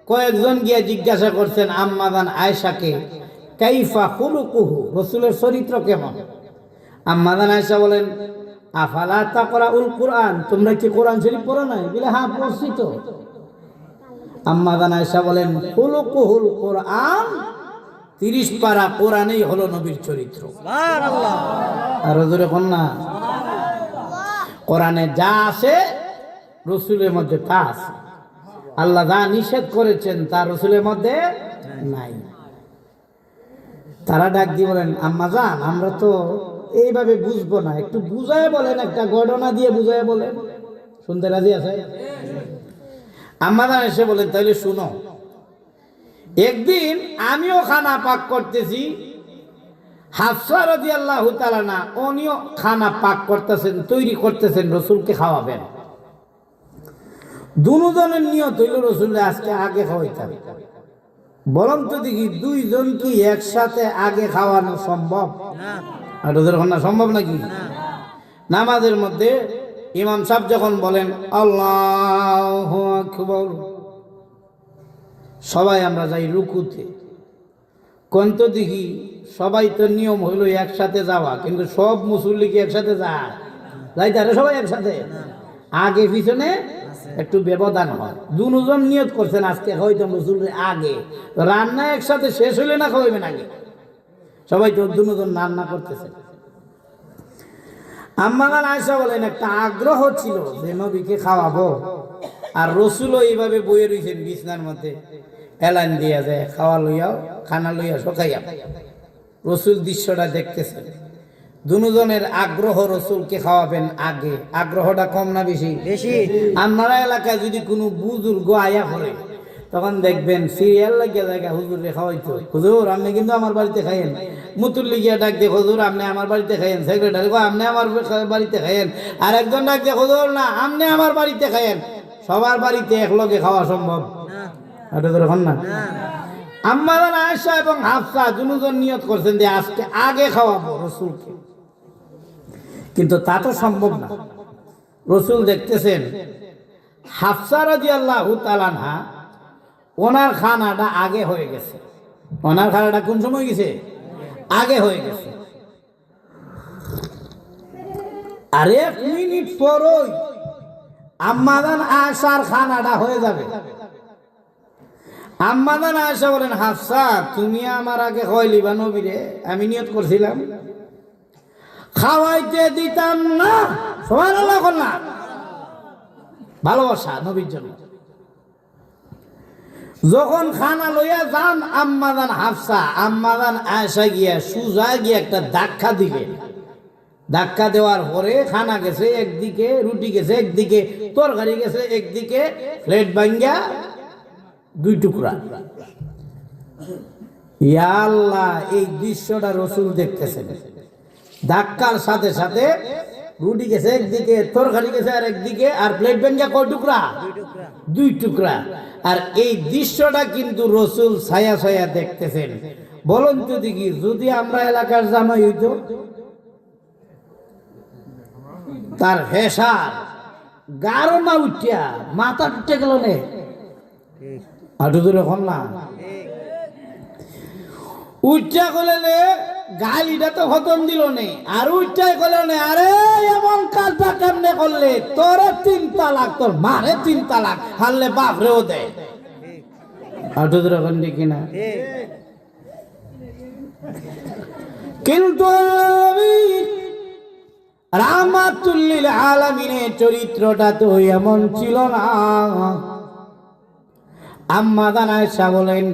কয়েকজন গিয়ে জিজ্ঞাসা করছেন আম্মাজান আয়েশাকে, কাইফা খুলুকুহু, রসুলের চরিত্র কেমন? আম্মাজান আয়েশা বলেন, আফালা তাকরাউল কুরআন, তোমরা কি কোরআন শরীফ পড়ো নাই? বলে হ্যাঁ পড়ছি তো। আম্মাজান আয়েশা বলেন, খুলুকুহুল কুরআন, 30 পারা কোরআনেই হলো নবীর চরিত্র। সুবহানাল্লাহ, আর জোরে কোন না। কোরআনে যা আছে রসুলের মধ্যে তা আছে, আল্লাহ যা নিষেধ করেছেন তা রসুলের মধ্যে নাই। তারা ডাক দিয়ে বলেন, আম্মাজান আমরা তো এইভাবে বুঝবো না, একটু বুঝায় বলেন, একটা ঘটনা দিয়ে বুঝায় বলেন। শুনতে রাজি আছে? আম্মাজান এসে বলেন, তাহলে শুনো, একদিন আমিও খানা পাক করতেছি, হাফসা রাদিয়াল্লাহু তাআলা না, উনিও খানা পাক করতেছেন, তৈরি করতেছেন, রসুলকে খাওয়াবেন। দুজনের নিয়ত হইল রসুলের আজকে আগে খাওয়াইতাম। বরং তো দেখি দুইজন কি একসাথে আগে খাওয়ানো সম্ভব? না, সম্ভব নাকি? নামাজের মধ্যে ইমাম সাহেব যখন বলেন আল্লাহু আকবার, সবাই আমরা যাই রুকুতে, কোন তো দেখি সবাই তো নিয়ম হইল একসাথে যাওয়া, কিন্তু সব মুসল্লি কি একসাথে যায়? যাইতারে সবাই একসাথে, আগে পিছনে একটু ব্যবধান হয়। দুজন নিয়ত করছেন আজকে হয়তো রসুলের আগে, রান্না একসাথে শেষ হইলে না খাওয়াইবেন আগে, সবাই তো দুজন রান্না করতেছে। আম্মাজান আয়েশা বলেন, একটা আগ্রহ ছিল যে নবীকে খাওয়াবো, আর রসুলও এইভাবে বইয়ে রয়েছেন বিছনার মধ্যে, এলান দিয়া যায় খাওয়া লইয়াও, খানা লইয়া শোকাইয়া। রসুল দৃশ্যটা দেখতেছেন, দুজনের আগ্রহ রসুলকে খাওয়াবেন আগে। আগ্রহটা কম না বেশি? বেশি। আপনারা এলাকায় যদি কোনো বুজুর্গ আয়া করে, তখন দেখবেন সিরিয়াল লাগিয়া জায়গা হুজুরে খাওয়াইতো, হুজুর আপনি কিন্তু আমার বাড়িতে খাইয়েন, মুতুল্লি গিয়া ডাক দিয়ে হুজুর আপনি আমার বাড়িতে খাইয়েন, সেক্রেটারি আপনি আমার বাড়িতে খাইয়েন, আর একজন ডাক দিয়ে হুজুর না আপনি আমার বাড়িতে খাইয়েন। সবার বাড়িতে একলগে খাওয়া সম্ভব না। আম্মাজান আয়েশা এবং হাফসা দুজন নিয়ত করছেন যে আজকে আগে খাওয়াবো রসুলকে, কিন্তু তা তো সম্ভব না। রসুল দেখতেছেন হাফসা রাদিয়াল্লাহু তাআলা আনহা ওনার খানাটা আগে হয়ে গেছে। ওনার খানাটা কোন সময় গেছে? আগে হয়ে গেছে। আর 1 মিনিট পরই আম্মাজান আয়েশার খানাটা হয়ে যাবে। আম্মাজান আয়েশা বলেন, হাফসা তুমি আমার আগে খাওয়াইলিবা নবীরে? আমি নিয়ত করছিলাম খাওয়াইতে দিতাম না। সুবহানাল্লাহ না, ভালোবাসা নবীর জন্য। যখন খানা লইয়া যান আম্মাজান হাফসা, আম্মাজান আয়েশা গিয়া সুজা গিয়া একটা ধাক্কা দিলেন। ধাক্কা দেওয়ার পরে খানা গেছে একদিকে, রুটি গেছে একদিকে, তরকারি গেছে একদিকে, প্লেট ভাঙ্গা 2 টুকরা। ইয়া আল্লাহ, এই দৃশ্যটা রাসূল দেখতেছেন। ধাক্কার সাথে সাথে রুটি গেছে একদিকে, তরকারি গেছে আর একদিকে, আর প্লেট ভাঙ্গা কয় টুকরা? 2 টুকরা। আর এই দৃশ্যটা কিন্তু রাসূল ছায়া ছায়া দেখতেছেন। বলুন তো দেখি, যদি আমরা এলাকার জামাই হইতো, তার হেসার গারো না উঠিয়া মাথা উঠে গেল নে, আটু দূরে এখন না উচ্চা করলে গালিটা তো খতম দিল নে, আর উচ্চাই করলে নে, আরে এমন কাজটা কেমনে করলে? তোরে 3 তালাক, তোর মারে 3 তালাক, হারলে বাপরেও দেয়। আটু দূরে এখন দেখি না। কিন্তু রাহমাতুল লিল আলামিনের চরিত্রটা তো এমন ছিল না। আম্মাজান আয়েশা বলেন,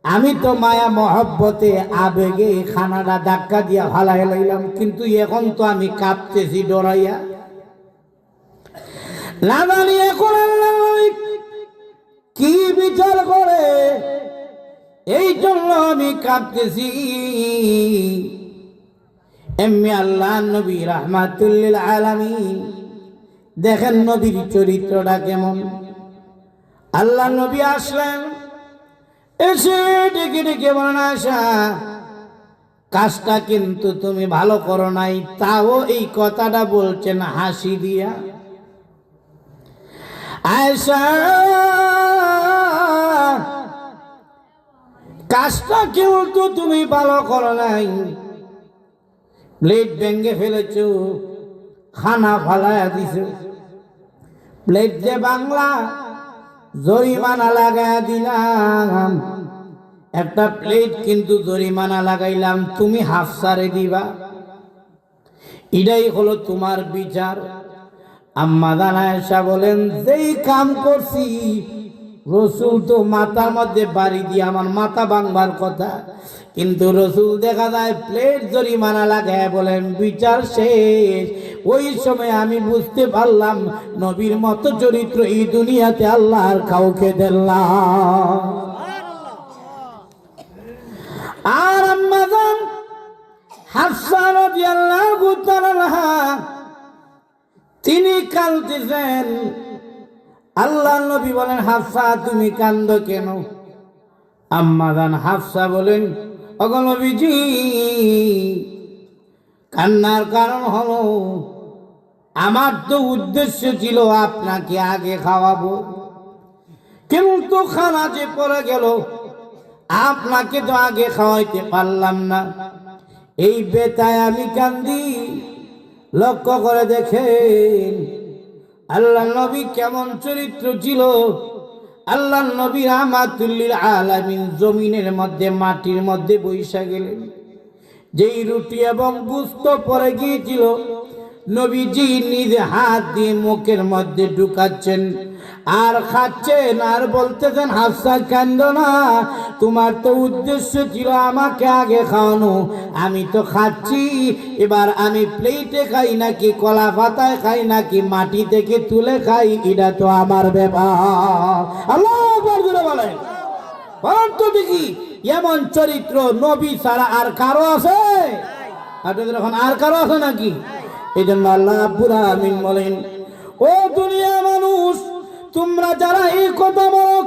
আমি তো মায়া মহব্বতে আবেগে খানাটা ধাক্কা দিয়া ফালাই লইলাম, কিন্তু এখন তো আমি কাঁপতেছি ডরাইয়া। না জানি এখন আল্লাহ কি বিচার করে, এই জন্য আমি কাঁপতেছি। এমনি আল্লাহ নবী রাহমাতুল লিল আলামিন, দেখেন নবীর চরিত্রটা কেমন। আল্লাহ নবী আসলেন, এসে ডেকে ডেকে বলেন, আয়েশা কাজটা কিন্তু তুমি ভালো করো নাই। তাও এই কথাটা বলছেন হাসি দিয়া। আয়েশা কাজটা কিন্তু তুমি ভালো করো নাই, প্লেট ভেঙে ফেলেছ, খানা ফালাইয়া দিছ। প্লেট যে বাংলা জরিমানা লাগাইয়া দিলাম, একটা প্লেট কিন্তু জরিমানা লাগাইলাম, তুমি হাফসারে দিবা। এটাই হলো তোমার বিচার। আম্মাজান আয়েশা বলেন, যেই কাম করছি রাসূল তো মাথার মধ্যে বাড়ি দিয়ে আমার মাথা ভাঙবার কথা, কিন্তু রাসূল দেখা যায় প্লেট জরিমানা লাগায় বলেন বিচার শেষ। ওই সময় আমি বুঝতে পারলাম নবীর মতো চরিত্র এই দুনিয়াতে আল্লাহ আর কাউকে দেন না। আর আম্মাজান হাফসা রাদিয়াল্লাহু তাআলা তিনি কাঁদতেছেন। আল্লাহ নবী বলেন, হাফসা তুমি কান্দো কেন? আম্মাজান হাফসা বলেন, ওগো নবীজি, কান্নার কারণ হলো আমার তো উদ্দেশ্য ছিল আপনাকে আগে খাওয়াবো, কিন্তু খানা যে পড়ে গেল, আপনাকে তো আগে খাওয়াইতে পারলাম না। এই বেতায় আমি কান্দি। লক্ষ্য করে দেখেন আল্লাহ নবী কেমন চরিত্র ছিল। আল্লাহ নবী রাহমাতুল লিল আলামিন জমিনের মধ্যে, মাটির মধ্যে বইসা গেলেন। যেই রুটি এবং গোশত পড়ে গিয়েছিল, নবীজি নিজে হাত দিয়ে মুখের মধ্যে ঢুকাচ্ছেন আর খাচ্ছেন, আর বলতেছেন, হাফসা কান্দো না, তোমার তো উদ্দেশ্য ছিল আমাকে আগে খাওয়ানো, আমি তো খাচ্ছি। এবার আমি প্লেটে খাই নাকি কলা পাতায় খাই নাকি মাটি থেকে তুলে খাই, এটা তো আমার ব্যাপার। আল্লাহু আকবার বলে বলেন, বলেন তো দেখি এমন চরিত্র নবী ছাড়া আর কারো আছে? আপনাদের এখন আর কারো আছে নাকি? এই জন্য আল্লাহ রাব্বুল আলামিন বলেন, ও দুনিয়া মানুষ, তোমরা যারা এই কথা বলো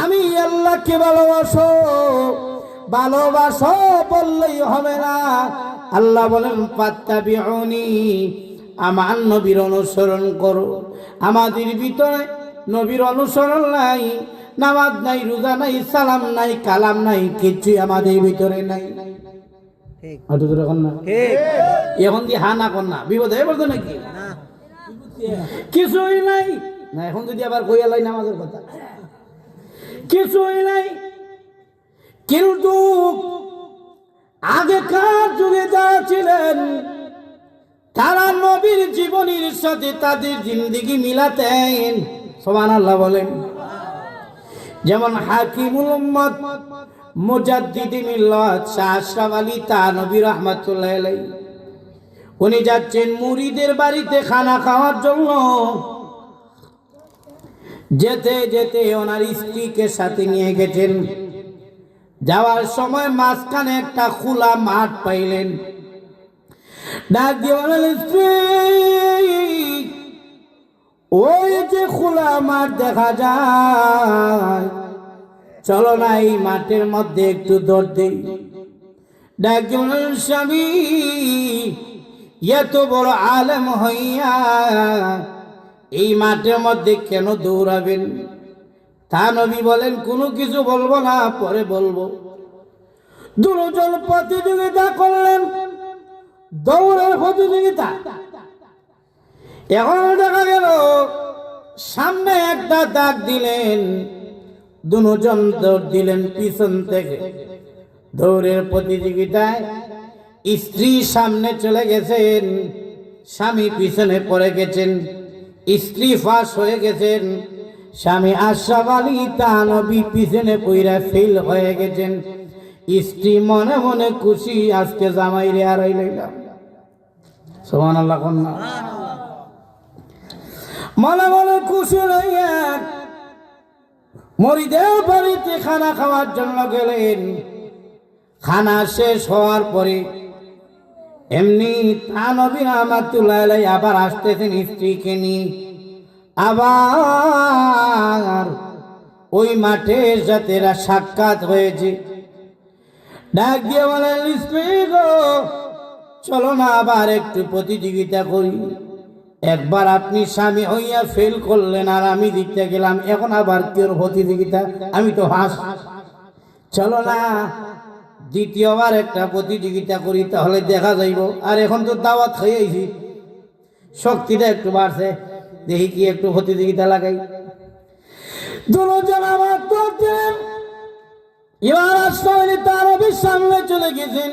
আমি আল্লাহকে ভালোবাসো, ভালোবাসো বললেই হবে না। আল্লাহ বলেন, ফাত্তাবিউনি, আমার নবীর অনুসরণ করো। আমাদের ভিতরে নবীর অনুসরণ নাই, নামাজ নাই, রোজা নাই, সালাম নাই, কালাম নাই, কিছুই আমাদের ভিতরে নাই। এখন দিয়ে হা না কর না, বিপদ হয়ে পড়তো নাকি? কিছুই নাই না। এখন যদি আবার কইয়া লাই নামাজের কথা, কিছুই নাই। কিন্তু আগেকার যুগে যারা ছিলেন তারা নবীর জীবনীর সাথে তাদের জিন্দেগি মিলাতেন। সুবহানাল্লাহ বলেন। যেমন হাকিমুল উম্মত মুজাদ্দিদে মিল্লাত শাহ আশরাফ আলী থানভী রাহমাতুল্লাহ আলাইহি, উনি যাচ্ছেন মুরিদের বাড়িতে খানা খাওয়ার জন্য। যেতে যেতে ওনার স্ত্রীকে সাথে নিয়ে গেছেন। যাওয়ার সময় মাঝখানে একটা খোলা মাঠ পাইলেন। ডাক দিয়ে বলেন, স্ত্রী, ওই যে খোলা মাঠ দেখা যায়, চলো না এই মাঠের মধ্যে একটু দৌড় দেই। ডাক দিয়ে বলেন, স্বামী, এত বড় আলেম হইয়া এই মাঠের মধ্যে কেন দৌড়াবেন? থানভী বলেন, কোনো কিছু বলবো না, পরে বলবো। দুজন প্রতিযোগিতা করলেন, দৌড়ের প্রতিযোগিতা। এখন দেখা গেল সামনে একটা দাগ দিলেন, দুজন দৌড় দিলেন পিছন থেকে। দৌড়ের প্রতিযোগিতায় স্ত্রী সামনে চলে গেছেন, স্বামী পিছনে পড়ে গেছেন। স্ত্রী ফাঁস হয়ে গেছেন, স্বামী আশরাফ আলী থানভী পিছনে পইরা ফেল হয়ে গেছেন। স্ত্রী মনে মনে খুশি, আজকে জামাই রে হারাই লইলাম। সুবহানাল্লাহ কন্যা। মনে মনে খুশি হইয়া মুরিদের বাড়িতে খানা খাওয়ার জন্য গেলেন। খানা শেষ হওয়ার পরে এমনি থানভী রাহমাতুল্লাহ আলাইহি আবার আসতেছেন স্ত্রীকে নিয়ে। আবার ওই মাঠের সাথে সাক্ষাৎ হয়েছে। ডাক দিয়ে বলেন, স্ত্রী গো, চলো না আবার একটু প্রতিযোগিতা করি। একবার আপনি স্বামী হইয়া ফেল করলেন আর আমি জিততে গেলাম, এখন আবার কেউ প্রতিযোগিতা? আমি তো হাস। চলো না দ্বিতীয়বার একটা প্রতিযোগিতা করি, তাহলে দেখা যাইব। আর এখন তো দাওয়াত খাইয়েছি, শক্তিটা একটু বাড়ছে, দেখি কি একটু প্রতিযোগিতা লাগাই। দুজন আমার করতেন। এবার আসলে থানভীর সামনে চলে গেছেন,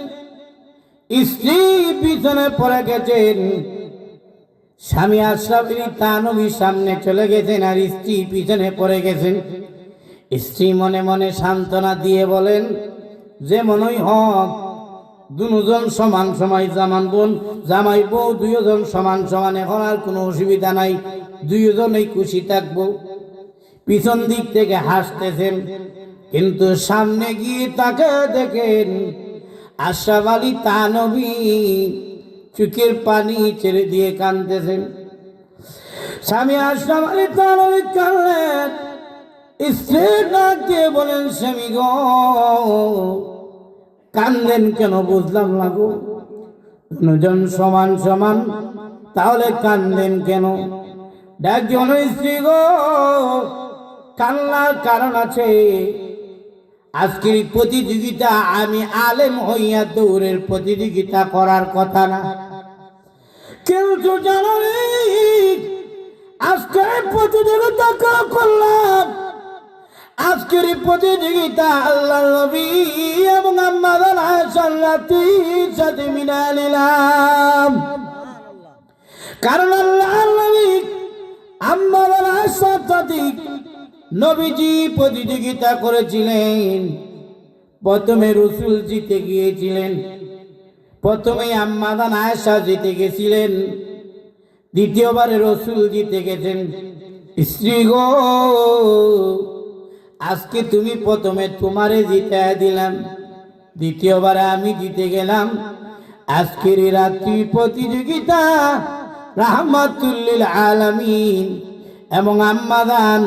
স্ত্রী পিছনে পড়ে গেছেন। স্বামী আশরাফ আলী থানভীর সামনে চলে গেছেন আর স্ত্রী পিছনে পড়ে গেছেন। স্ত্রী মনে মনে সান্ত্বনা দিয়ে বলেন, যে মনই হোক, দুজন সমান সময় জামাই বউ দুইজন সমান সমান, এখন আর কোনো অসুবিধা নাই, দুইজনেই খুশি থাকবো। পিছন দিক থেকে হাসতেছেন, কিন্তু সামনে গিয়ে তাকে দেখেন আশরাফ আলী থানভী চোখের পানি ছেড়ে দিয়ে কাঁদতেছেন। স্বামী আশরাফ আলী থানভী কাঁদলেন। স্ত্রী ডাক দিয়ে বলেন, স্বামী গো, কান্দেন কেন? বুঝলাম না গো, দুজন সমান সমান, তাহলে কান্দেন কেন? ডাক দিয়ে বলেন, স্ত্রী গো, কান্নার কারণ আছে। আজকের প্রতিযোগিতা আমি আলেম হইয়া দৌড়ের প্রতিযোগিতা করার কথা না, কিন্তু জানো আজকের প্রতিযোগিতা করলাম। আজকের প্রতিযোগিতা আল্লাহ নবী এবং আম্মাজান আয়েশার রাতের সাথে মিলাই নিলাম। কারণ আল্লাহ নবী আম্মাজান আয়েশার সাথে নবীজি প্রতিযোগিতা করেছিলেন। প্রথমে রাসূল জিতে গিয়েছিলেন, প্রথমে আম্মাজান আয়েশা জিতে গেছিলেন, দ্বিতীয়বারে রাসূল জিতে গেছেন। স্ত্রী গো, আজকে তুমি প্রথমে তোমারে জিতায় দিলাম, দ্বিতীয়বারে আমি জিতে গেলাম। আজকের রাত্রি প্রতিযোগিতা রাহমাতুল লিল আলামিন এবং আম্মাজান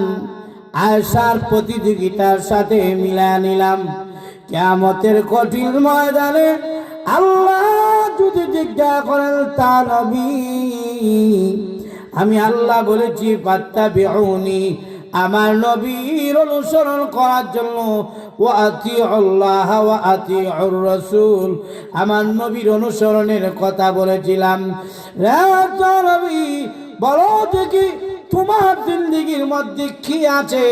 আয়েশার প্রতিযোগিতার সাথে মিলায় নিলাম। কিয়ামতের কঠিন ময়দানে আল্লাহ যদি জিজ্ঞাসা করেন তা নবী, আমি আল্লাহ বলেছি ফাত্তাবিউনি, আমার নবীর অনুসরণ করার জন্য, ওয়া আতিউল্লাহ ওয়া আতিউর রাসূল, আমার নবীর অনুসরণের কথা বলেছিলাম। রে নবী, বলো দেখি তোমার জিন্দেগীর মধ্যে কি আছে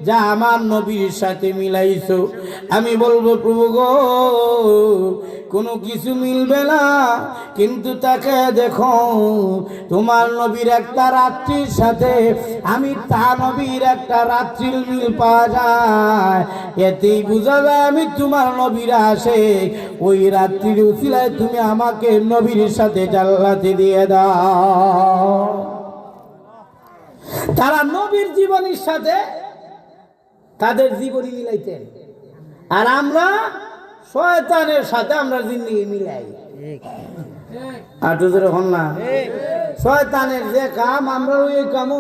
যা আমার নবীর সাথে মিলাইছো? আমি বলবো প্রভু গো, কোনো কিছু মিলবে না, কিন্তু তাকে দেখো, তোমার নবীর একটা রাত্রির সাথে আমি তা নবীর একটা রাত্রির মিল পাওয়া যায়। এতেই বোঝা যায় আমি তোমার নবীর আসে। ওই রাত্রির উসিলায় তুমি আমাকে নবীর সাথে জান্নাতে দিয়ে দাও। তারা নবীর জীবনের সাথে তাদের জীবনী মিলাইতেন, আর আমরা শয়তানের সাথে আমরা জিন্দেগি মিলাই। আর তো যখন না শয়তানের যে কাম আমরা ওই কাম,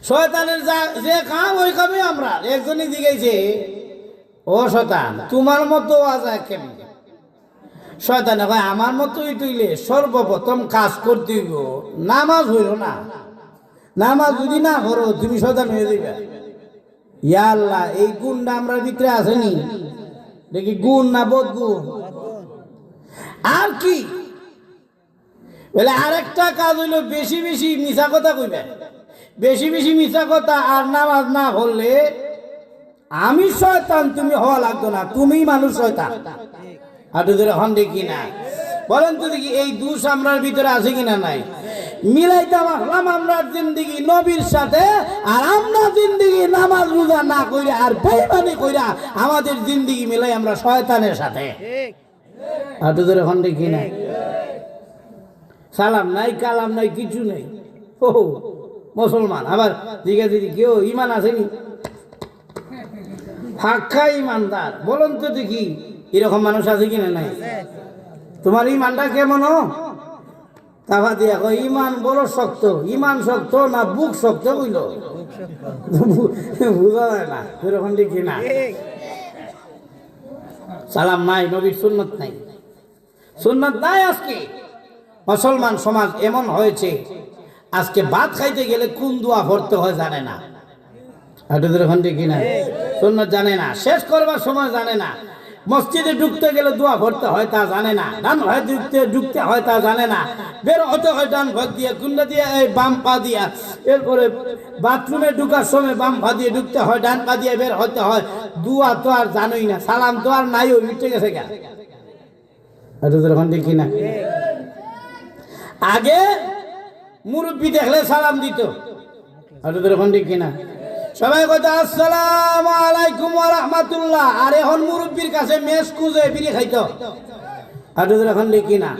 শয়তানের যে কাম ওই কামে আমরা। একজনই জিজ্ঞাসে, ও শয়তান তোমার মতো আজায় কেমন? শয়তানে কয় আমার মতোই তুইলে সর্বপ্রথম কাজ করতে হইব, নামাজ হইল না। নামাজ যদি না করো তুমি শয়তান হয়ে যাবে। ইয়া আল্লাহ, এই গুণটা আমরা ভিতরে আসেনি দেখি, গুণ না বোধ গুণ। আর কি বলে, আরেকটা কাজ হইলো বেশি বেশি মিছা কথা কইবে। বেশি বেশি মিছা কথা আর নামাজ না পড়লে আমি শয়তান তুমি হওয়া লাগতো না, তুমি মানুষ শয়তান। আর তোদের হন দেখি না, বলেন তো দেখি এই দোষ আমরার ভিতরে আছে কিনা নাই? মিলাইতে আসলাম আমরা জিন্দেগি নবীর সাথে, আর আমরা জিন্দেগি নামাজ রোজা না কইরা আর বেঈমানি কইরা আমাদের জিন্দেগি মিলাই আমরা শয়তানের সাথে। আর তোদের হন দেখি না, সালাম নাই, কালাম নাই, কিছু নেই। ও মুসলমান আবার জিজ্ঞাসা দিদি কেউ ইমান আসেনি? ফাঁকা ইমানদার বলুন তো দেখি, এরকম মানুষ আছে কিনা নাই? তোমার ইমানটা কেমন? তাবা দিয়া কয় ইমান বড় শক্ত। ইমান শক্ত না বুক শক্ত বুঝলো? বুঝা যায় না, এরকম দেখি না। সালাম নাই, নবীর সুন্নত নাই, সুন্নত নাই। আজকে মুসলমান সমাজ এমন হয়েছে, আজকে ভাত খাইতে গেলে কোন দোয়া পড়তে হয় জানে না। এখন দেখি না, সুন্নত জানে না, শেষ করবার সময় জানে না, মসজিদে ঢুকতে গেলে দোয়া পড়তে হয় তা জানে না, ডান ভাই ঢুকতে হয় তা জানে না, বের হতে হয় ডান ভাগ দিয়ে, কুন্ডা দিয়ে এই বাম পা দিয়া, এরপরে বাথরুমে ঢুকার সময় বাম পা দিয়ে ঢুকতে হয়, ডান পা দিয়ে বের হতে হয়। দোয়া তো আর জানোই না, সালাম তো আর নাই, ওই মিটে গেছে গা। এখন দেখি না, আগে মুরব্বী দেখলে সালাম দিত, এখন দেখি না সবাই কথা আসসালামু আলাইকুম ওয়া রাহমাতুল্লাহ, আর এখন মুরব্বীর কাছে মেস খুঁজে বিড়ি খাইতো। আর এখন দেখি না